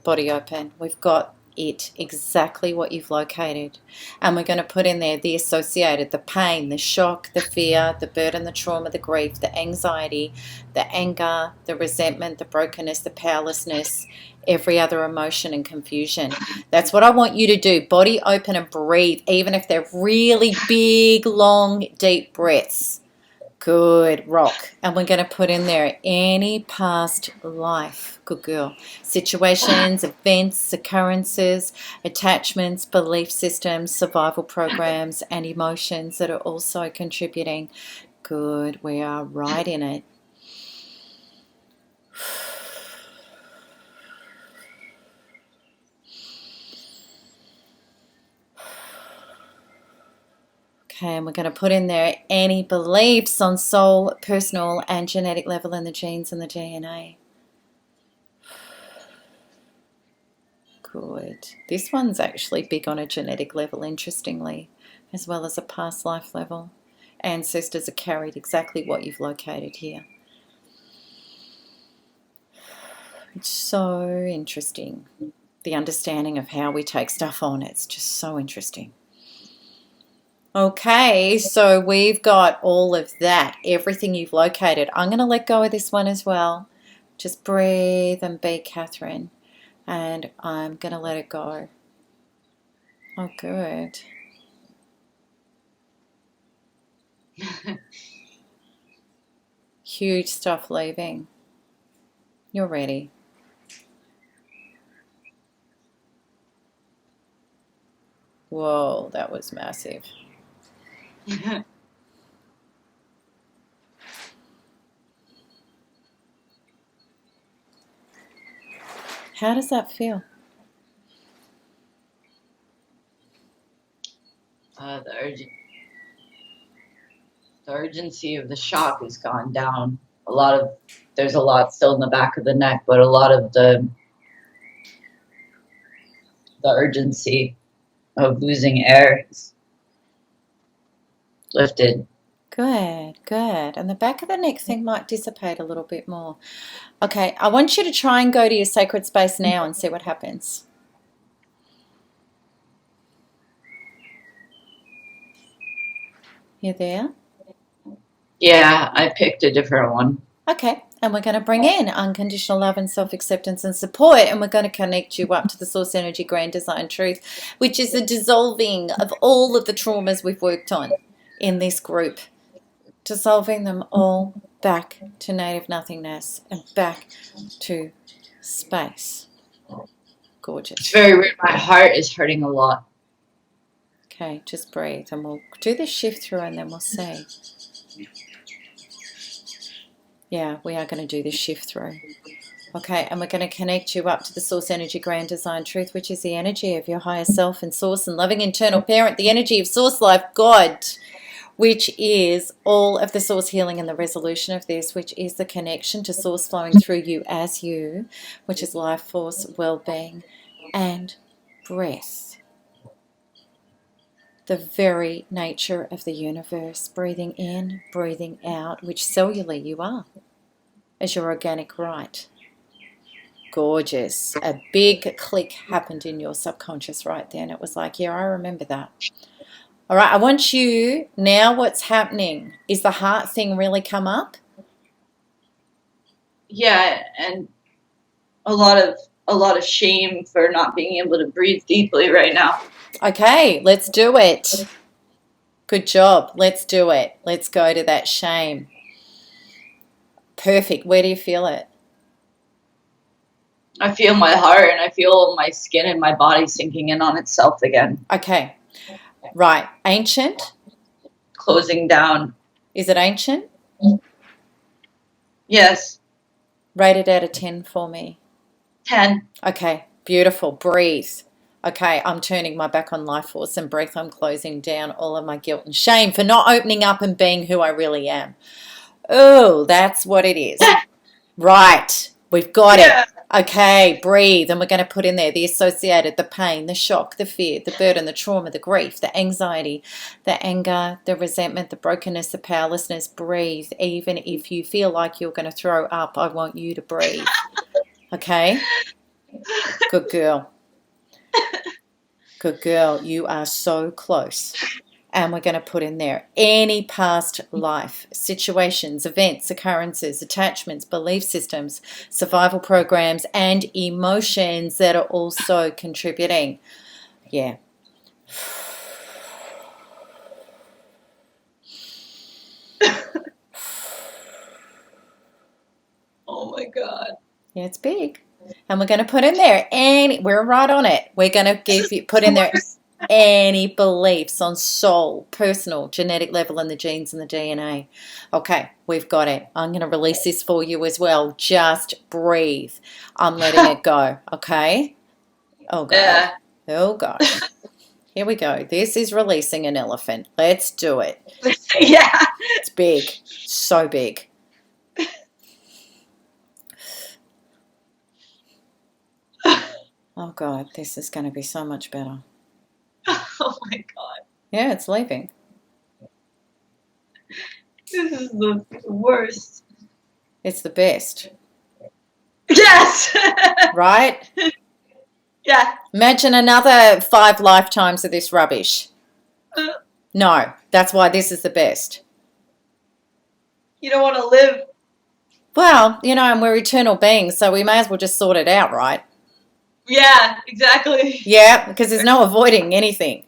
Body open. We've got it exactly what you've located. And we're going to put in there the associated, the pain, the shock, the fear, the burden, the trauma, the grief, the anxiety, the anger, the resentment, the brokenness, the powerlessness, every other emotion and confusion. That's what I want you to do. Body open and breathe, even if they're really big, long, deep breaths. Good, rock. And we're going to put in there any past life. Good girl. Situations, events, occurrences, attachments, belief systems, survival programs, and emotions that are also contributing. Good, we are right in it. Okay, and we're going to put in there any beliefs on soul, personal, and genetic level in the genes and the DNA. Good. This one's actually big on a genetic level, interestingly, as well as a past life level. Ancestors are carried exactly what you've located here. It's so interesting. The understanding of how we take stuff on, it's just so interesting. Okay, so we've got all of that, everything you've located. I'm going to let go of this one as well. Just breathe and be Catherine. And I'm going to let it go. Oh, good. Huge stuff leaving. You're ready. Whoa, that was massive. How does that feel?
The urgency of the shock has gone down. There's a lot still in the back of the neck, but a lot of the urgency of losing air is lifted.
Good, good. And the back of the neck thing might dissipate a little bit more. Okay, I want you to try and go to your sacred space now and see what happens. You there?
Yeah, I picked a different one.
Okay, and we're going to bring in unconditional love and self-acceptance and support, and we're going to connect you up to the source energy, grand design truth, which is the dissolving of all of the traumas we've worked on in this group, dissolving them all back to native nothingness and back to space. Gorgeous.
It's very weird. My heart is hurting a lot.
Okay, just breathe, and we'll do this shift through, and then we'll see. Yeah, we are going to do this shift through. Okay, and we're going to connect you up to the source energy, grand design truth, which is the energy of your higher self and source and loving internal parent, the energy of source life, God, which is all of the source healing and the resolution of this, which is the connection to source flowing through you as you, which is life force, well-being, and breath. The very nature of the universe, breathing in, breathing out, which cellularly you are, as your organic right. Gorgeous. A big click happened in your subconscious right then. It was like, yeah, I remember that. All right, I want you, now what's happening? Is the heart thing really come up?
Yeah, and a lot of shame for not being able to breathe deeply right now.
Okay, let's do it. Good job. Let's do it. Let's go to that shame. Perfect. Where do you feel it?
I feel my heart and I feel my skin and my body sinking in on itself again.
Okay. Right. Ancient?
Closing down.
Is it ancient?
Yes.
Rate it out of 10 for me.
10.
Okay. Beautiful. Breathe. Okay, I'm turning my back on life force and breath. I'm closing down all of my guilt and shame for not opening up and being who I really am. Oh, that's what it is. Right. We've got it. Okay, breathe. And we're going to put in there the associated, the pain, the shock, the fear, the burden, the trauma, the grief, the anxiety, the anger, the resentment, the brokenness, the powerlessness. Breathe. Even if you feel like you're going to throw up, I want you to breathe. Okay? Good girl. Good girl. You are so close. And we're going to put in there any past life, situations, events, occurrences, attachments, belief systems, survival programs, and emotions that are also contributing. Yeah.
Oh my God.
Yeah, it's big. And we're going to put in there we're right on it. We're going to put in there any beliefs on soul, personal, genetic level in the genes and the DNA. Okay, we've got it. I'm going to release this for you as well. Just breathe. I'm letting it go. Okay? Oh, God.
Yeah.
Oh, gosh. Here we go. This is releasing an elephant. Let's do it.
Yeah.
It's big. So big. Oh, God. This is going to be so much better.
Oh my God.
Yeah, it's leaving.
This is the worst.
It's the best.
Yes.
Right?
Yeah.
Imagine another 5 lifetimes of this rubbish. No, that's why this is the best.
You don't want to live.
Well, and we're eternal beings, so we may as well just sort it out, right?
Yeah, exactly.
Yeah, because there's no avoiding anything.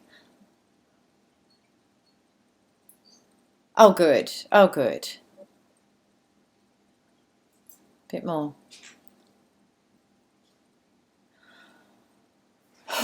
Oh, good. Oh, good. Bit more.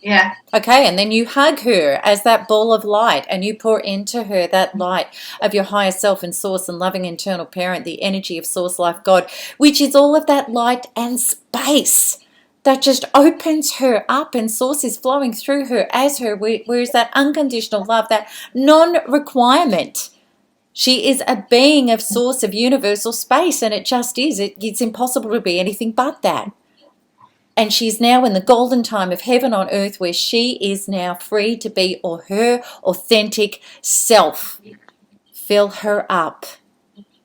Yeah.
Okay, and then you hug her as that ball of light, and you pour into her that light of your higher self and source and loving internal parent, the energy of source life God, which is all of that light and space that just opens her up, and source is flowing through her as her, whereas that unconditional love, that non-requirement. She is a being of source of universal space, and it just is. It's impossible to be anything but that. And she's now in the golden time of heaven on earth, where she is now free to be her authentic self. Fill her up.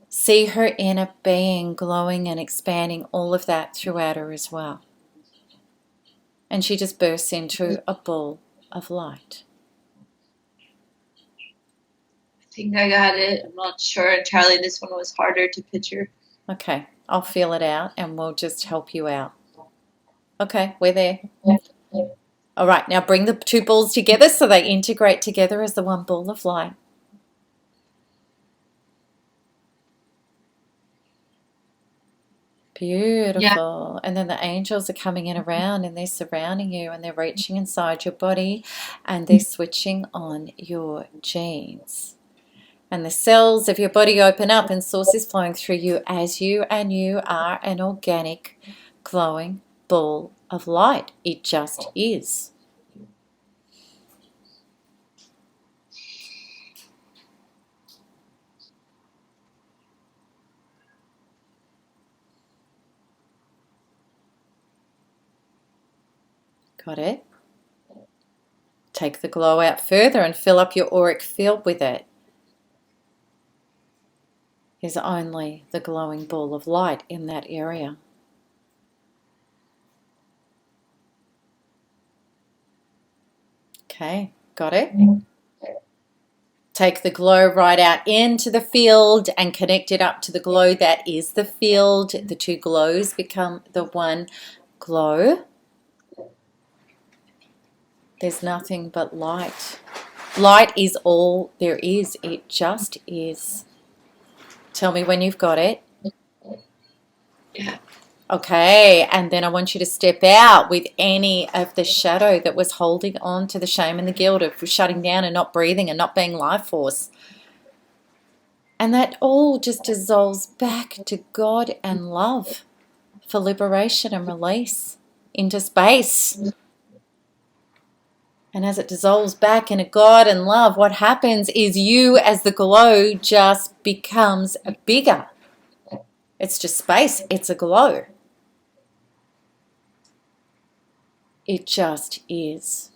See her inner being glowing and expanding, all of that throughout her as well. And she just bursts into a ball of light.
I think I got it. I'm not sure. Charlie, this one was harder to picture.
Okay, I'll feel it out and we'll just help you out. Okay, we're there. All right, now bring the two balls together so they integrate together as the one ball of light. Beautiful. And then the angels are coming in around and they're surrounding you and they're reaching inside your body and they're switching on your genes. And the cells of your body open up and source is flowing through you as you are an organic, glowing ball of light. It just is. Got it? Take the glow out further and fill up your auric field with it. There's only the glowing ball of light in that area. Okay, got it? Take the glow right out into the field and connect it up to the glow that is the field. The two glows become the one glow. There's nothing but light. Light is all there is. It just is. Tell me when you've got it.
Yeah.
Okay, and then I want you to step out with any of the shadow that was holding on to the shame and the guilt of shutting down and not breathing and not being life force. And that all just dissolves back to God and love for liberation and release into space. And as it dissolves back into God and love, what happens is you as the glow just becomes bigger. It's just space. It's a glow. It just is.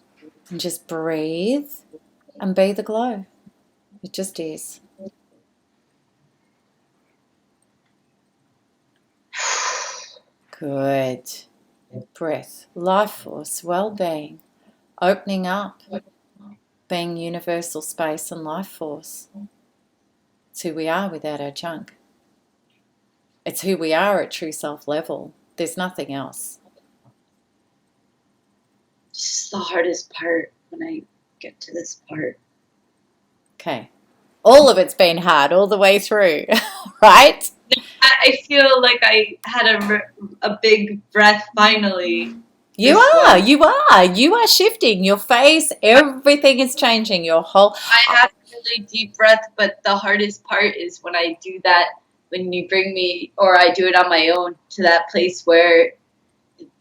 And just breathe and be the glow. It just is. Good. Breath, life force, well-being, opening up, being universal space and life force. It's who we are without our junk. It's who we are at true self level. There's nothing else.
This is the hardest part when I get to this part.
Okay. All of it's been hard all the way through, right?
I feel like I had a big breath finally.
You are shifting. Your face, everything is changing. Your whole...
I have a really deep breath, but the hardest part is when I do that, when you bring me, or I do it on my own, to that place where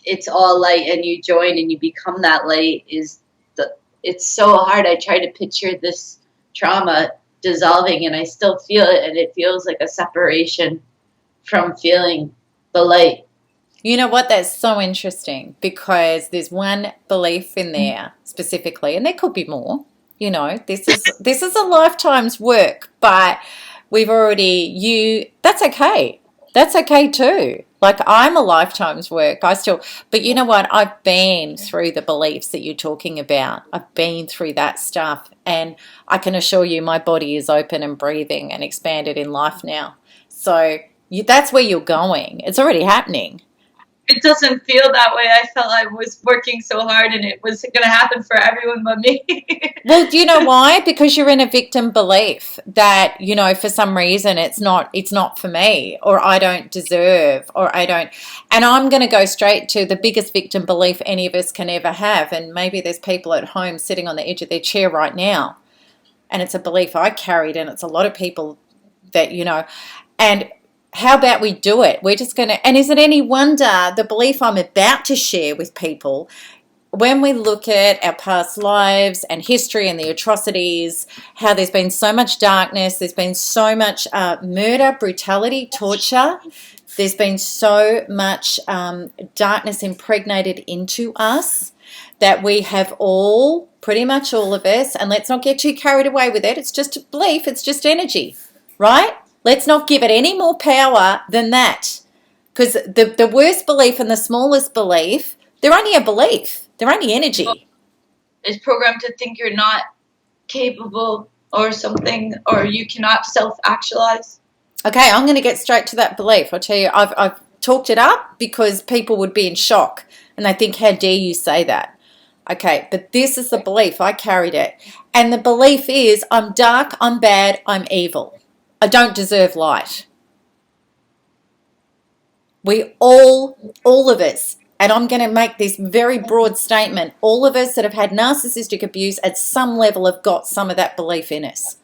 it's all light and you join and you become that light. It's so hard. I try to picture this trauma dissolving and I still feel it, and it feels like a separation from feeling the light.
You know what? That's so interesting, because there's one belief in there specifically, and there could be more. You know, this is a lifetime's work, but we've already that's okay. That's okay too. Like, I'm a lifetime's work. But you know what? I've been through the beliefs that you're talking about. I've been through that stuff, and I can assure you my body is open and breathing and expanded in life now. So that's where you're going. It's already happening.
it doesn't feel that way. I felt I was working so hard and it was going to happen for everyone but me.
Well, do you know why? Because you're in a victim belief that, for some reason it's not for me, or I don't deserve, or I don't. And I'm going to go straight to the biggest victim belief any of us can ever have. And maybe there's people at home sitting on the edge of their chair right now. And it's a belief I carried, and it's a lot of people that, and how about we do it? We're just going to, and is it any wonder the belief I'm about to share with people, when we look at our past lives and history and the atrocities, how there's been so much darkness, there's been so much murder, brutality, torture, there's been so much darkness impregnated into us that we have all, pretty much all of us, and let's not get too carried away with it, it's just a belief, it's just energy, right? Let's not give it any more power than that, because the worst belief and the smallest belief, they're only a belief. They're only energy.
It's programmed to think you're not capable or something, or you cannot self-actualize.
Okay, I'm going to get straight to that belief. I'll tell you, I've talked it up because people would be in shock and they think, how dare you say that? Okay, but this is the belief. I carried it. And the belief is, I'm dark, I'm bad, I'm evil. I don't deserve light. We all of us, and I'm going to make this very broad statement, all of us that have had narcissistic abuse at some level have got some of that belief in us.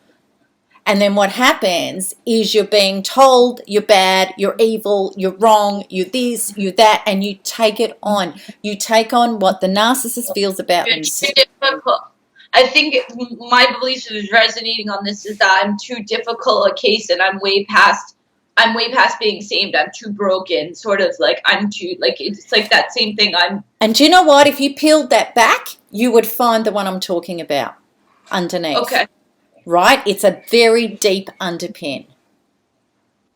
And then what happens is you're being told you're bad, you're evil, you're wrong, you're this, you're that, and you take it on. You take on what the narcissist feels about themselves.
I think my belief is resonating on this is that I'm too difficult a case, and I'm way past being saved. I'm too broken, sort of like I'm too, like, it's like that same thing.
And do you know what? If you peeled that back, you would find the one I'm talking about underneath.
Okay.
Right? It's a very deep underpin.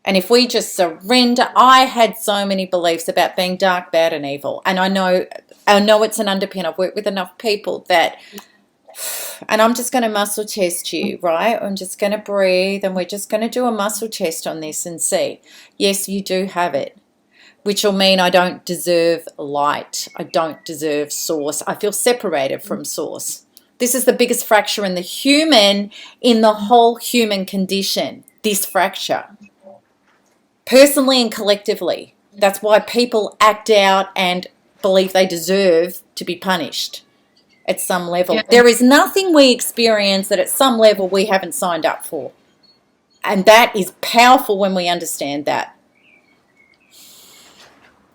And if we just surrender, I had so many beliefs about being dark, bad, and evil. And I know it's an underpin. I've worked with enough people that, and I'm just going to muscle test you, right? I'm just going to breathe, and we're just going to do a muscle test on this and see. Yes, you do have it, which will mean I don't deserve light. I don't deserve source. I feel separated from source. This is the biggest fracture in the whole human condition, this fracture. Personally and collectively. That's why people act out and believe they deserve to be punished at some level. Yeah. There is nothing we experience that at some level we haven't signed up for. And that is powerful when we understand that.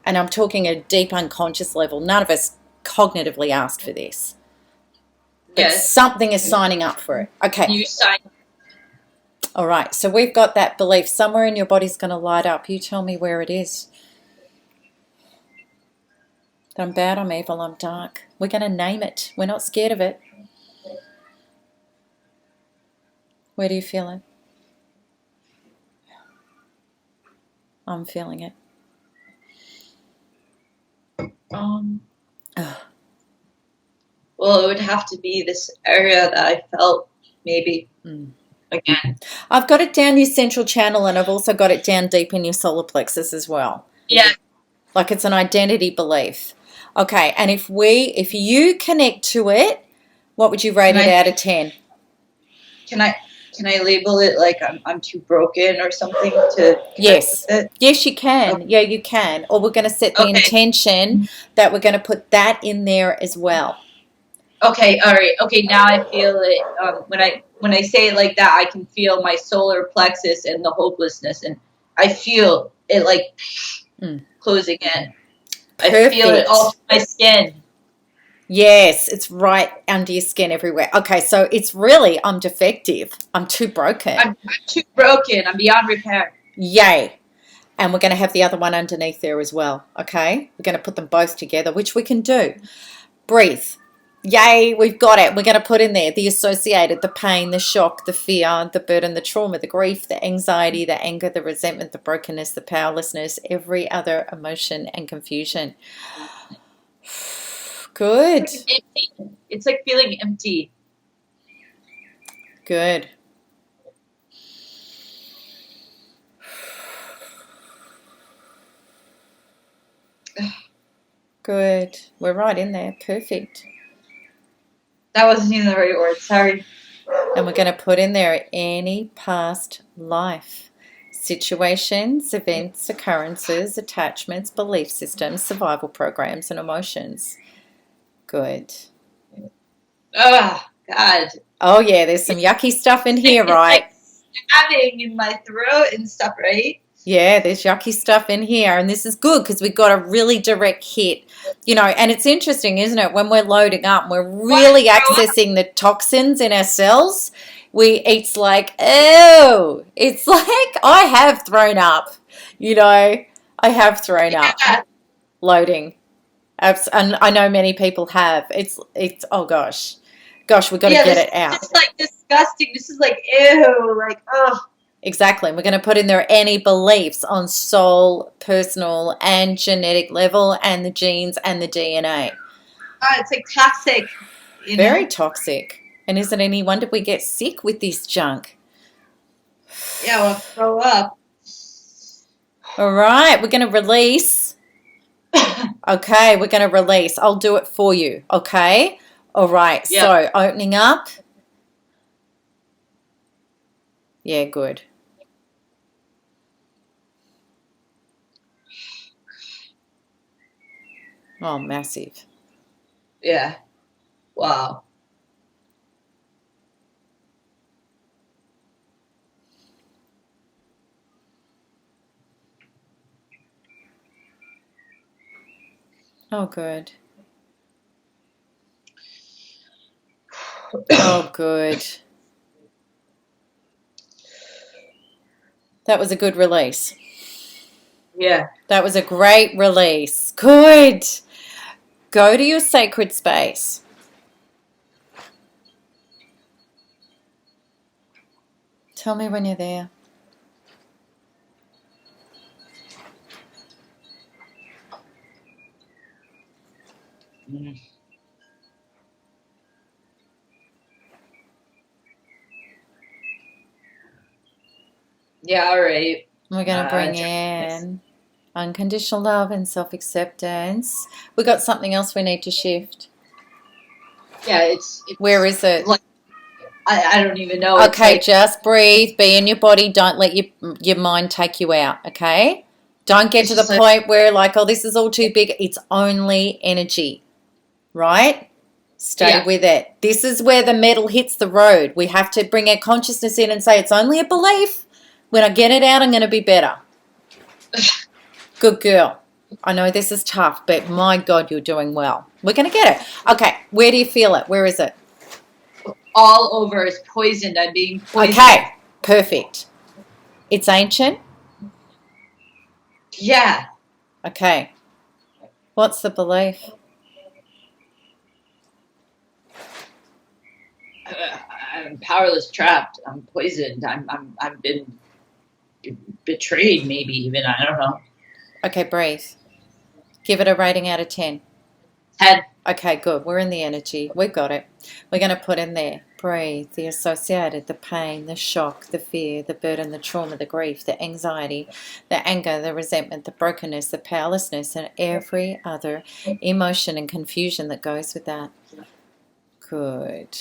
And I'm talking a deep unconscious level. None of us cognitively asked for this. But yes, something is signing up for it. Okay.
You sign.
All right. So we've got that belief. Somewhere in your body's going to light up. You tell me where it is. I'm bad, I'm evil, I'm dark. We're going to name it. We're not scared of it. Where do you feel it? I'm feeling it.
Well, it would have to be this area that I felt maybe again.
I've got it down your central channel, and I've also got it down deep in your solar plexus as well.
Yeah.
Like it's an identity belief. Okay, and if you connect to it, what would you rate it out of 10?
Can I label it like I'm too broken or something to
Yes. Yes, you can. Okay. Yeah, you can. Or we're going to set the intention that we're going to put that in there as well.
Okay, all right. Okay, now I feel it. When I say it like that, I can feel my solar plexus and the hopelessness, and I feel it like closing in. Perfect. I feel it all through my skin.
Yes, it's right under your skin everywhere. Okay, so it's really, I'm defective. I'm too broken.
I'm too broken. I'm beyond repair.
Yay. And we're going to have the other one underneath there as well, okay? We're going to put them both together, which we can do. Breathe. Yay, we've got it. We're going to put in there the associated, the pain, the shock, the fear, the burden, the trauma, the grief, the anxiety, the anger, the resentment, the brokenness, the powerlessness, every other emotion and confusion. Good.
It's like feeling empty.
Good. Good. We're right in there. Perfect.
That wasn't even the right word. Sorry.
And we're going to put in there any past life. Situations, events, occurrences, attachments, belief systems, survival programs, and emotions. Good.
Oh, God.
Oh, yeah, there's some yucky stuff in here, right?
It's like stabbing in my throat and stuff, right?
Yeah, there's yucky stuff in here, and this is good because we got a really direct hit, and it's interesting, isn't it? When we're loading up, we're really accessing the toxins in our cells. It's like, oh, it's like I have thrown up, I have thrown up loading. And I know many people have. It's oh gosh, we got to get it out.
This is like disgusting. This is like ew, like ugh.
Exactly. We're going to put in there any beliefs on soul, personal, and genetic level, and the genes and the DNA.
Oh, it's like toxic.
Very toxic. And isn't any wonder we get sick with this junk?
Yeah, we'll throw up.
All right, we're going to release. Okay, we're going to release. I'll do it for you. Okay. All right. Yep. So opening up. Yeah, good. Oh, massive.
Yeah. Wow.
Oh, good. Oh, good. That was a good release.
Yeah.
That was a great release. Good. Go to your sacred space. Tell me when you're there.
Mm. Yeah, all right.
We're going to bring in unconditional love and self-acceptance. We got something else we need to shift.
Yeah, it's
where is it?
Like, I don't even know.
Okay, just breathe. Be in your body. Don't let your mind take you out, okay? Don't get to the point where like, oh, this is all too big. It's only energy, right? Stay with it. This is where the metal hits the road. We have to bring our consciousness in and say it's only a belief. When I get it out, I'm going to be better. Good girl. I know this is tough, but my God, you're doing well. We're going to get it. Okay, where do you feel it? Where is it?
All over. It's poisoned. I'm being poisoned.
Okay, perfect. It's ancient?
Yeah.
Okay. What's the belief?
I'm powerless, trapped. I'm poisoned. I've been betrayed, maybe even. I don't know.
Okay, breathe. Give it a rating out of 10.
10.
Okay, good. We're in the energy. We've got it. We're going to put in there. Breathe. The associated, the pain, the shock, the fear, the burden, the trauma, the grief, the anxiety, the anger, the resentment, the brokenness, the powerlessness, and every other emotion and confusion that goes with that. Good.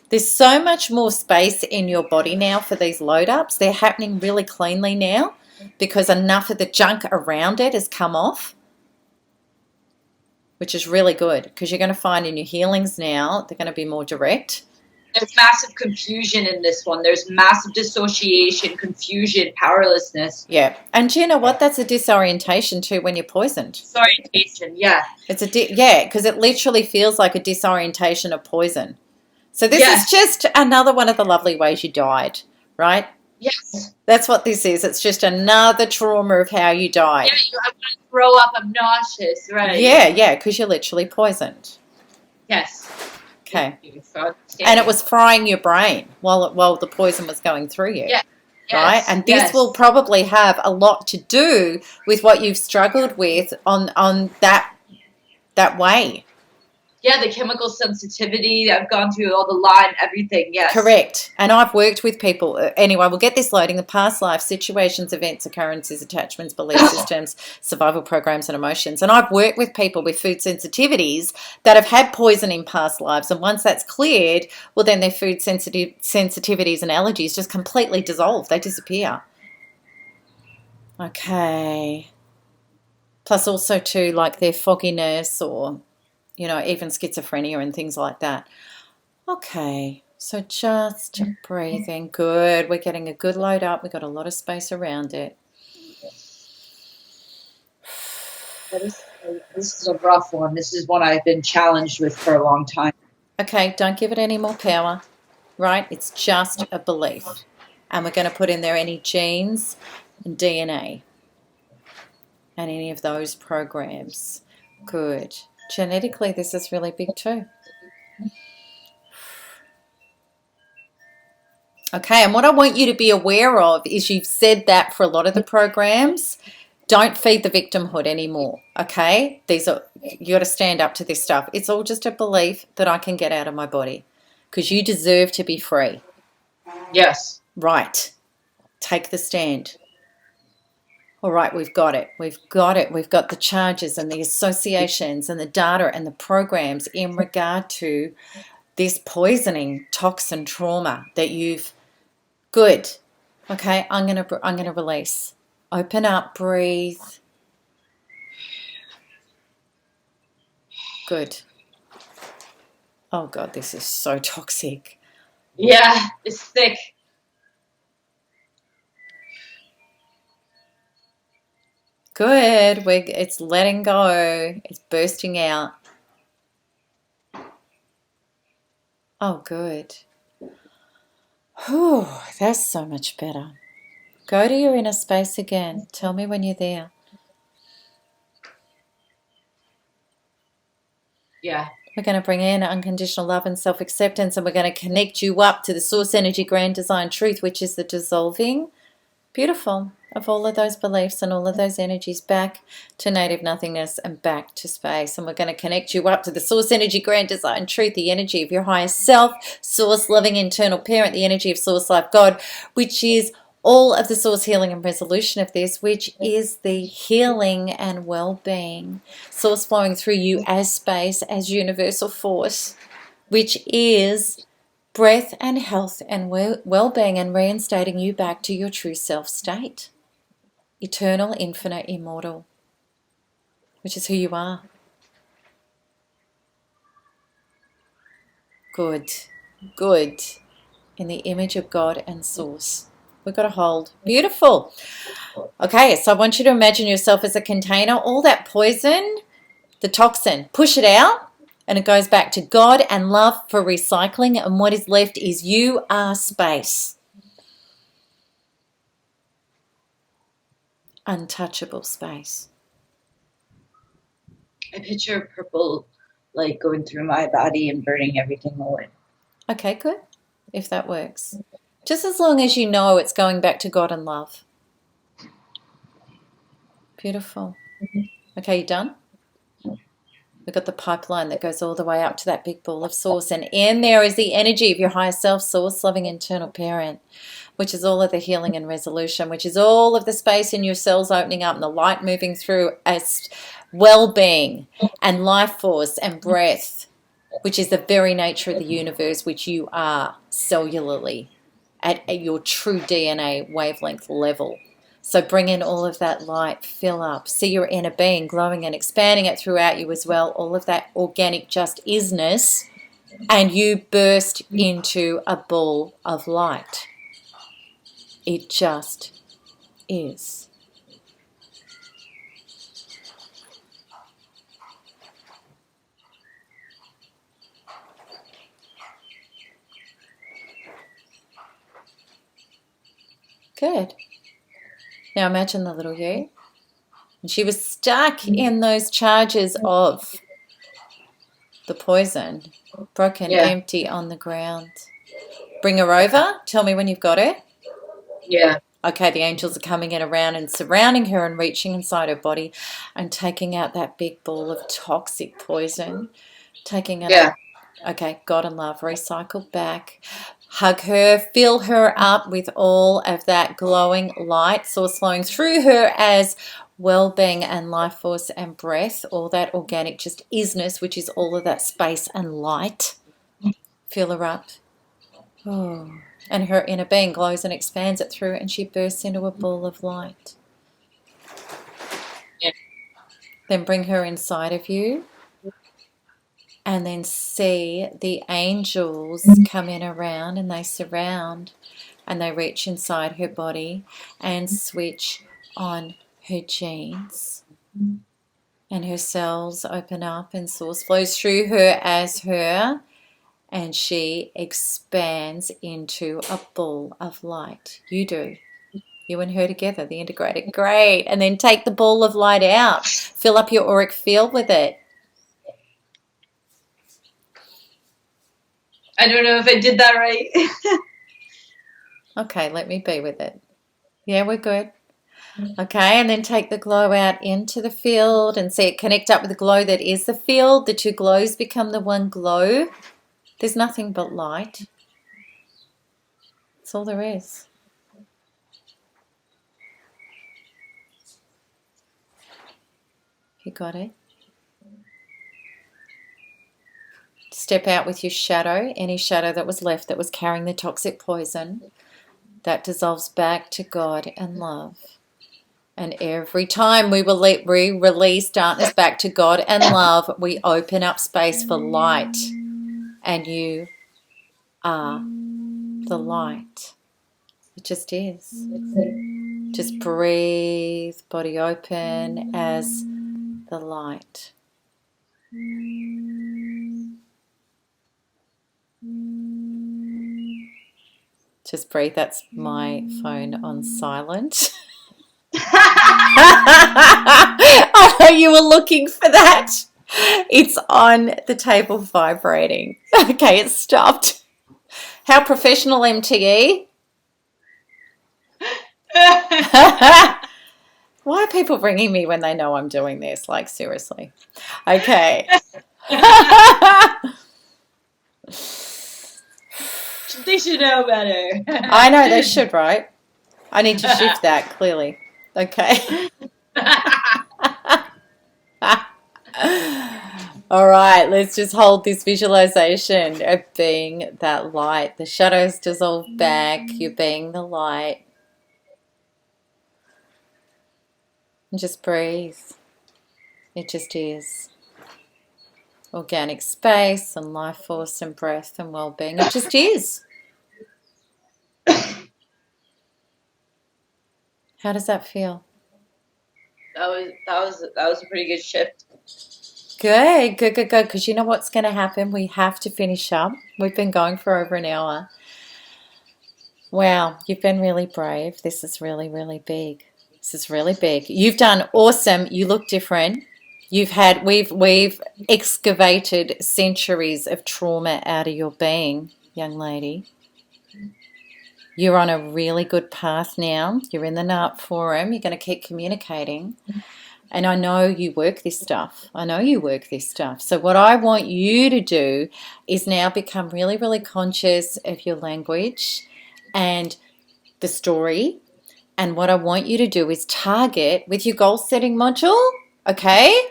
There's so much more space in your body now for these load ups. They're happening really cleanly now because enough of the junk around it has come off, which is really good because you're going to find in your healings now, they're going to be more direct.
There's massive confusion in this one. There's massive dissociation, confusion, powerlessness.
Yeah. And do you know what? That's a disorientation too when you're poisoned.
Disorientation, yeah.
It's because it literally feels like a disorientation of poison. So this is just another one of the lovely ways you died, right?
Yes.
That's what this is. It's just another trauma of how you died.
Yeah, I'm going to throw up. I'm nauseous, right?
Yeah, because you're literally poisoned.
Yes.
Okay. And it was frying your brain while the poison was going through you.
Yeah.
Right? And this will probably have a lot to do with what you've struggled with on that way.
Yeah, the chemical sensitivity. I've gone through all the line, everything. Yes.
Correct. And I've worked with people. Anyway, we'll get this loading. The past life, situations, events, occurrences, attachments, belief systems, survival programs, and emotions. And I've worked with people with food sensitivities that have had poison in past lives. And once that's cleared, well, then their food sensitivities and allergies just completely dissolve. They disappear. Okay. Plus also too, like their fogginess or, even schizophrenia and things like that. Okay. So just breathing. Good. We're getting a good load up. We've got a lot of space around it.
This is a rough one. This is one I've been challenged with for a long time.
Okay, don't give it any more power, right? It's just a belief. And we're going to put in there any genes and DNA and any of those programs. Good. Genetically, this is really big too. Okay, and what I want you to be aware of is you've said that for a lot of the programs, don't feed the victimhood anymore, okay? You got to stand up to this stuff. It's all just a belief that I can get out of my body because you deserve to be free.
Yes.
Right. Take the stand. All right, we've got it. We've got it. We've got the charges and the associations and the data and the programs in regard to this poisoning, toxin, trauma that you've... Good. Okay, I'm gonna release. Open up, breathe. Good. Oh God, this is so toxic.
Yeah, it's thick.
Good. It's letting go. It's bursting out. Oh, good. Whew, that's so much better. Go to your inner space again. Tell me when you're there.
Yeah.
We're going to bring in unconditional love and self-acceptance, and we're going to connect you up to the source energy grand design truth, which is the dissolving, beautiful, of all of those beliefs and all of those energies back to native nothingness and back to space. And we're going to connect you up to the source energy grand design truth, the energy of your highest self, source loving internal parent, the energy of source life God, which is all of the source healing and resolution of this, which is the healing and well-being, source flowing through you as space, as universal force, which is breath and health and well-being, and reinstating you back to your true self state, eternal, infinite, immortal, which is who you are. Good, good, in the image of God and source. We've got to hold. Beautiful. Okay, so I want you to imagine yourself as a container. All that poison, the toxin, push it out, and it goes back to God and love for recycling, and what is left is you are space. Untouchable space.
I picture purple light going through my body and burning everything away.
Okay, good. If that works. Just as long as you know it's going back to God and love. Beautiful. Okay, you done? We've got the pipeline that goes all the way up to that big ball of source, and in there is the energy of your higher self, source, loving internal parent, which is all of the healing and resolution, which is all of the space in your cells opening up and the light moving through as well-being and life force and breath, which is the very nature of the universe, which you are cellularly at your true DNA wavelength level. So bring in all of that light, fill up, see your inner being glowing and expanding it throughout you as well, all of that organic just isness, and you burst into a ball of light. It just is. Good. Now imagine the little you. And she was stuck in those charges of the poison, broken, empty on the ground. Bring her over. Tell me when you've got her.
Yeah.
Okay, the angels are coming in around and surrounding her and reaching inside her body and taking out that big ball of toxic poison, Taking it
Yeah.
up. Okay, God and love, recycle back. Hug her, fill her up with all of that glowing light, source flowing through her as well-being and life force and breath, all that organic just isness, which is all of that space and light. Fill her up. Oh. And her inner being glows and expands it through, and she bursts into a ball of light.
Yeah.
Then bring her inside of you, and then see the angels come in around, and they surround, and they reach inside her body and switch on her genes. And her cells open up, and source flows through her as her, and she expands into a ball of light. You do. You and her together, the integrated. Great. And then take the ball of light out. Fill up your auric field with it.
I don't know if I did that right.
Okay, let me be with it. Yeah, we're good. Okay, and then take the glow out into the field and see it connect up with the glow that is the field. The two glows become the one glow. There's nothing but light. That's all there is. You got it? Step out with your shadow, any shadow that was left that was carrying the toxic poison. That dissolves back to God and love. And every time we release darkness back to God and love, we open up space for light. And you are the light. It just is. Just breathe, body open as the light. Just breathe. That's my phone on silent. I know you were looking for that. It's on the table vibrating. Okay, it stopped. How professional, MTE? Why are people ringing me when they know I'm doing this? Like, seriously. Okay.
They should know better.
I know they should, right? I need to shift that, clearly. Okay. All right, let's just hold this visualization of being that light. The shadows dissolve back, you're being the light. And just breathe. It just is. Organic space and life force and breath and well-being. It just is. How does that feel?
That was a pretty good shift.
Good. Because you know what's going to happen? We have to finish up. We've been going for over an hour. Wow, you've been really brave. This is really, really big. This is really big. You've done awesome. You look different. We've excavated centuries of trauma out of your being, young lady. You're on a really good path now. You're in the NARP forum. You're going to keep communicating. And I know you work this stuff. So what I want you to do is now become really, really conscious of your language and the story. And what I want you to do is target with your goal setting module, okay?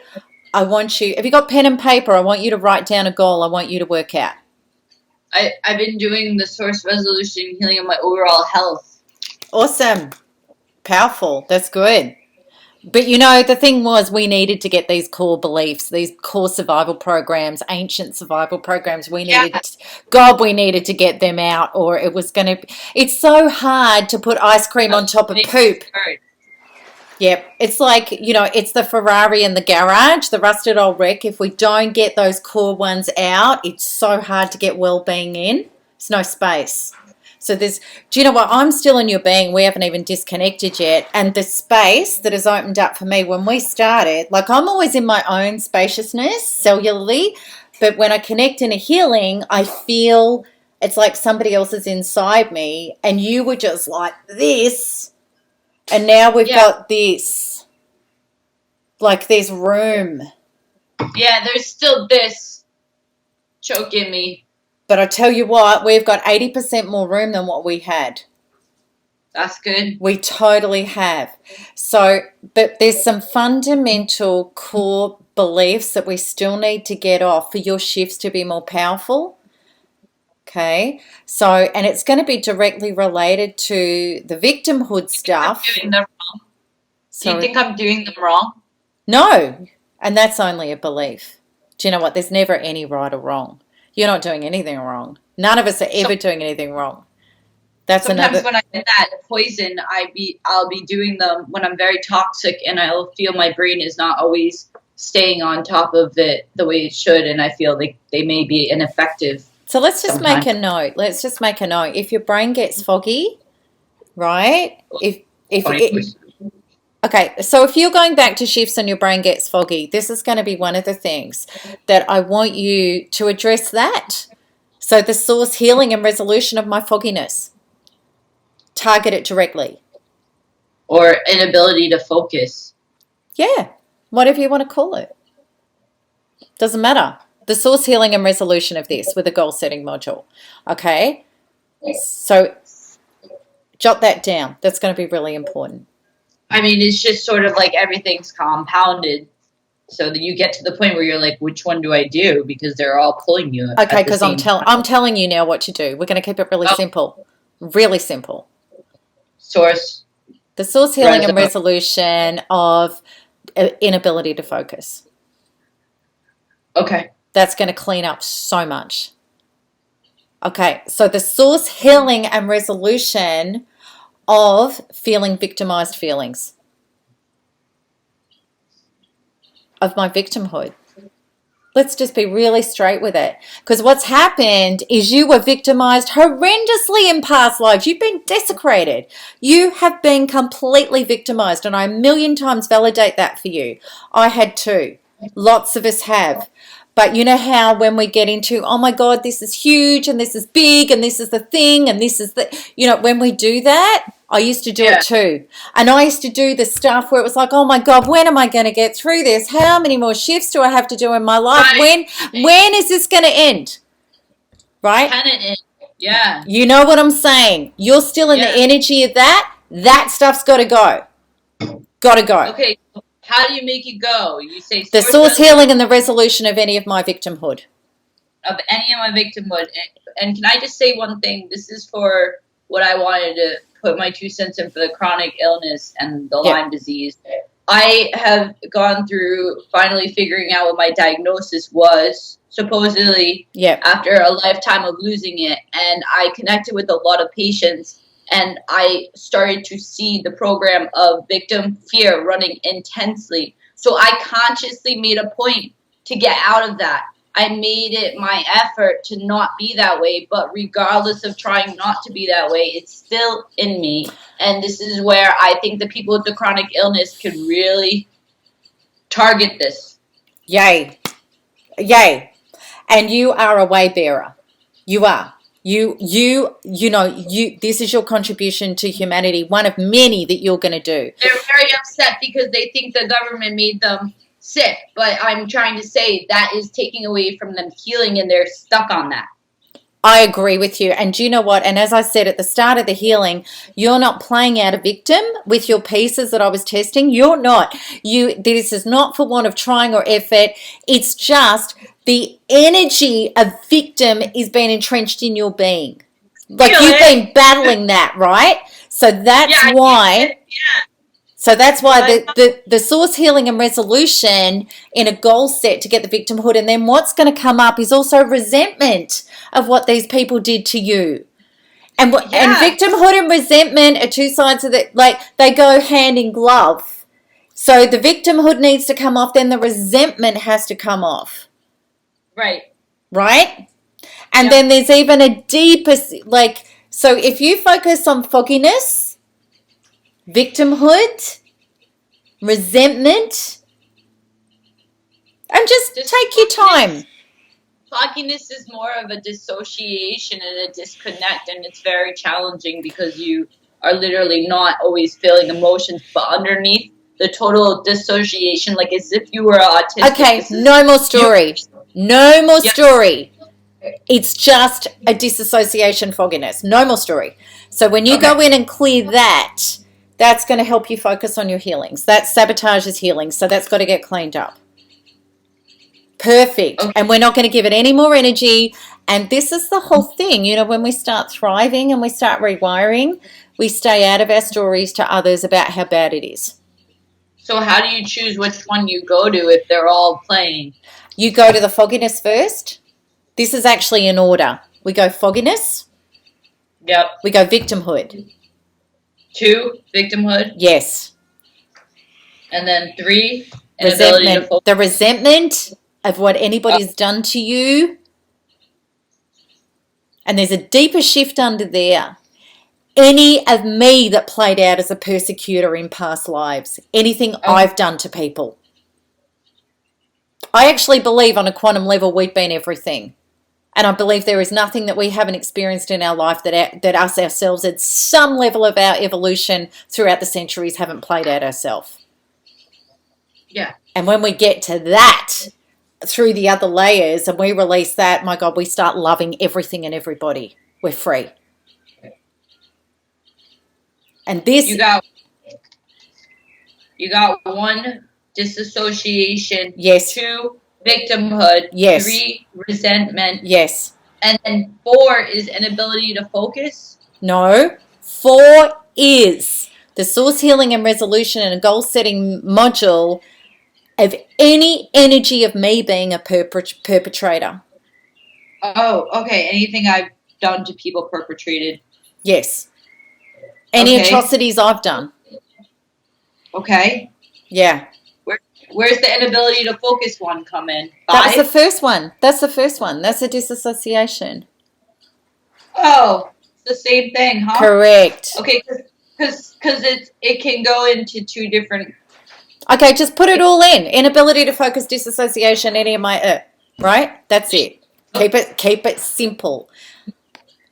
Have you got pen and paper? I want you to write down a goal I want you to work out.
I've been doing the source resolution healing of my overall health.
Awesome. Powerful. That's good. But you know, the thing was we needed to get these core beliefs, these core survival programs, ancient survival programs. We needed to get them out, or it was going to. It's so hard to put ice cream on top of poop. Yep. It's like, it's the Ferrari in the garage, the rusted old wreck. If we don't get those core ones out, it's so hard to get well-being in. There's no space. So do you know what? I'm still in your being. We haven't even disconnected yet. And the space that has opened up for me when we started, like I'm always in my own spaciousness cellularly, but when I connect in a healing, I feel it's like somebody else is inside me, and you were just like this, and now we've got this, like there's room.
Yeah, there's still this. choking me.
But I tell you what, we've got 80% more room than what we had.
That's good.
We totally have. So, but there's some fundamental core beliefs that we still need to get off for your shifts to be more powerful. Okay. So, and it's going to be directly related to the victimhood stuff.
Doing them wrong.
So,
do you think I'm doing them wrong?
No. And that's only a belief. Do you know what? There's never any right or wrong. You're not doing anything wrong. None of us are ever doing anything wrong. That's
sometimes when I get that poison, I'll be doing them when I'm very toxic, and I'll feel my brain is not always staying on top of it the way it should, and I feel like they may be ineffective.
So let's just make a note. Let's just make a note. If your brain gets foggy, right? Okay, so if you're going back to shifts and your brain gets foggy, this is going to be one of the things that I want you to address that. So the source, healing, and resolution of my fogginess. Target it directly.
Or inability to focus.
Yeah, whatever you want to call it. Doesn't matter. The source, healing, and resolution of this with a goal-setting module. Okay? So jot that down. That's going to be really important.
I mean, it's just sort of like everything's compounded, so that you get to the point where you're like, which one do I do? Because they're all pulling you.
Okay, because I'm telling you now what to do. We're going to keep it really simple. Really simple.
Source.
The source, healing, and resolution of inability to focus.
Okay.
That's going to clean up so much. Okay, so the source, healing, and resolution of feeling victimized feelings, of my victimhood. Let's just be really straight with it. Because what's happened is you were victimized horrendously in past lives. You've been desecrated. You have been completely victimized. And I a million times validate that for you. I had too. Lots of us have. But you know how when we get into, oh my God, this is huge and this is big and this is the thing and this is the, you know, when we do that, I used to do it too. And I used to do the stuff where it was like, oh my God, when am I going to get through this? How many more shifts do I have to do in my life? Right. When is this going to end? Right?
Can it end? Yeah.
You know what I'm saying? You're still in the energy of that. That stuff's got to go. Got to go.
Okay. How do you make it go? You say
the source, healing, and the resolution of any of my victimhood.
Of any of my victimhood. And can I just say one thing? This is for what I wanted to put my 2 cents in for the chronic illness and the Lyme disease. I have gone through finally figuring out what my diagnosis was, supposedly, after a lifetime of losing it. And I connected with a lot of patients. And I started to see the program of victim fear running intensely. So I consciously made a point to get out of that. I made it my effort to not be that way. But regardless of trying not to be that way, it's still in me. And this is where I think the people with the chronic illness could really target this.
Yay. Yay. And you are a way bearer. You are. This is your contribution to humanity, one of many that you're going to do.
They're very upset because they think the government made them sick, but I'm trying to say that is taking away from them healing, and they're stuck on that.
I agree with you. And do you know what? And as I said at the start of the healing, you're not playing out a victim with your pieces that I was testing. You're not. This is not for want of trying or effort. It's just the energy of victim is being entrenched in your being. Like you've been battling that, right? So that's why. So that's why the source, healing, and resolution in a goal set to get the victimhood. And then what's going to come up is also resentment of what these people did to you. And and victimhood and resentment are two sides of it. Like they go hand in glove. So the victimhood needs to come off, then the resentment has to come off.
Right.
Right? And then there's even a deeper, so if you focus on fogginess, victimhood, resentment, and just take your time.
Fogginess is more of a dissociation and a disconnect, and it's very challenging because you are literally not always feeling emotions, but underneath the total dissociation, like as if you were autistic.
Okay, no more story. No more story. It's just a disassociation fogginess. No more story. So when you
Okay.
go in and clear that, that's going to help you focus on your healings. That sabotages healing, so that's got to get cleaned up. Perfect.
Okay.
And we're not going to give it any more energy. And this is the whole thing. You know, when we start thriving and we start rewiring, we stay out of our stories to others about how bad it is.
So how do you choose which one you go to if they're all playing?
You go to the fogginess first. This is actually in order. We go fogginess.
Yep.
We go victimhood.
2, victimhood.
Yes.
And then 3, inability to
Resentment.
focus.
The resentment of what anybody's done to you. And there's a deeper shift under there. Any of me that played out as a persecutor in past lives. Anything I've done to people. I actually believe on a quantum level we've been everything. And I believe there is nothing that we haven't experienced in our life that us ourselves at some level of our evolution throughout the centuries haven't played out ourselves.
Yeah.
And when we get to that through the other layers and we release that, my God, we start loving everything and everybody. We're free. And this...
You got 1, disassociation.
Yes.
2, victimhood.
Yes.
3, resentment.
Yes.
And then 4 is inability to focus.
No. 4 is the source healing and resolution and a goal setting module of any energy of me being a perpetrator.
Oh, okay. Anything I've done to people perpetrated.
Yes. Any atrocities I've done.
Okay.
Yeah.
Where's the inability to focus one come in? 5?
That was the first one. That's the first one. That's a disassociation.
Oh, it's the same thing, huh?
Correct.
Okay, because it can go into 2 different.
Okay, just put it all in. Inability to focus, disassociation, any of my right? That's it. Keep it simple.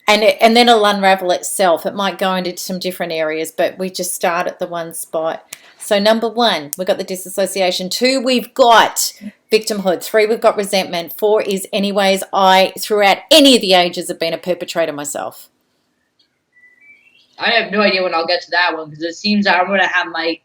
And then it'll unravel itself. It might go into some different areas, but we just start at the one spot. So number 1, we've got the disassociation. 2, we've got victimhood. 3, we've got resentment. 4 is anyways, I, throughout any of the ages, have been a perpetrator myself.
I have no idea when I'll get to that one because it seems I'm going to have my...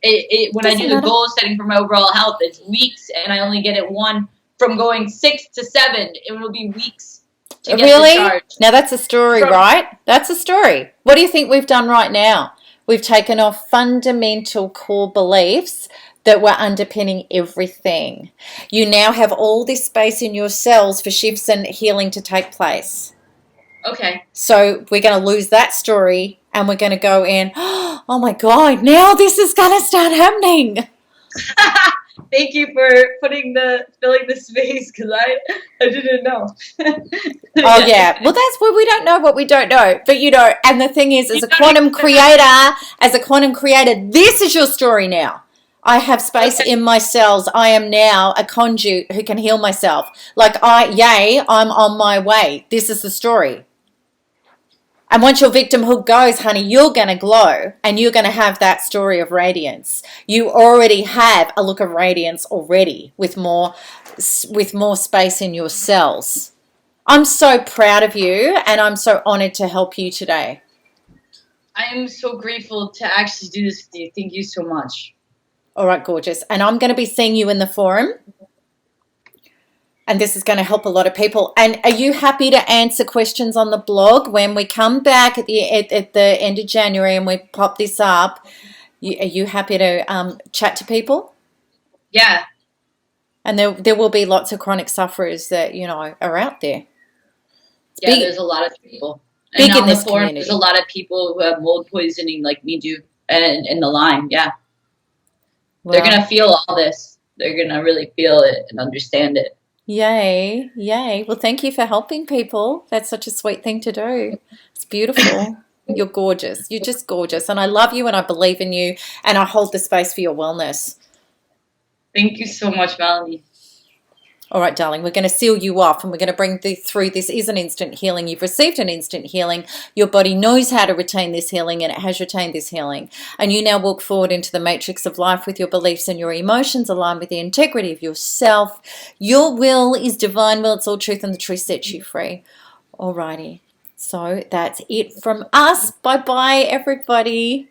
when I do the goal setting for my overall health, it's weeks, and I only get it 1 from going 6 to 7. It will be weeks.
Really? Now that's a story, right? That's a story. What do you think we've done right now? We've taken off fundamental core beliefs that were underpinning everything. You now have all this space in your cells for shifts and healing to take place.
Okay.
So we're going to lose that story and we're going to go in, oh my God, now this is going to start happening.
Thank you for filling the space because I didn't know.
Oh yeah, well that's where we don't know what we don't know. But you know, and the thing is, as a quantum creator, this is your story now. I have space in my cells. I am now a conduit who can heal myself. I'm on my way. This is the story. And once your victimhood goes, honey, you're going to glow and you're going to have that story of radiance. You already have a look of radiance already with more space in your cells. I'm so proud of you and I'm so honored to help you today.
I am so grateful to actually do this with you. Thank you so much.
All right, gorgeous. And I'm going to be seeing you in the forum. And this is going to help a lot of people. And are you happy to answer questions on the blog when we come back at the end of January and we pop this up? Are you happy to chat to people?
Yeah.
And there will be lots of chronic sufferers that, you know, are out there.
Yeah, there's a lot of people.
Big
and
in
on the
this
forum,
community.
there's a lot of people who have mold poisoning like me do and in the Lyme, yeah. Well, they're going to feel all this. They're going to really feel it and understand it.
Yay, yay. Well, thank you for helping people. That's such a sweet thing to do. It's beautiful. You're gorgeous. You're just gorgeous. And I love you and I believe in you and I hold the space for your wellness.
Thank you so much, Melanie.
All right, darling, we're going to seal you off and we're going to bring through. This is an instant healing. You've received an instant healing. Your body knows how to retain this healing, and it has retained this healing. And you now walk forward into the matrix of life with your beliefs and your emotions aligned with the integrity of yourself. Your will is divine will. It's all truth, and the truth sets you free. All righty. So that's it from us. Bye-bye, everybody.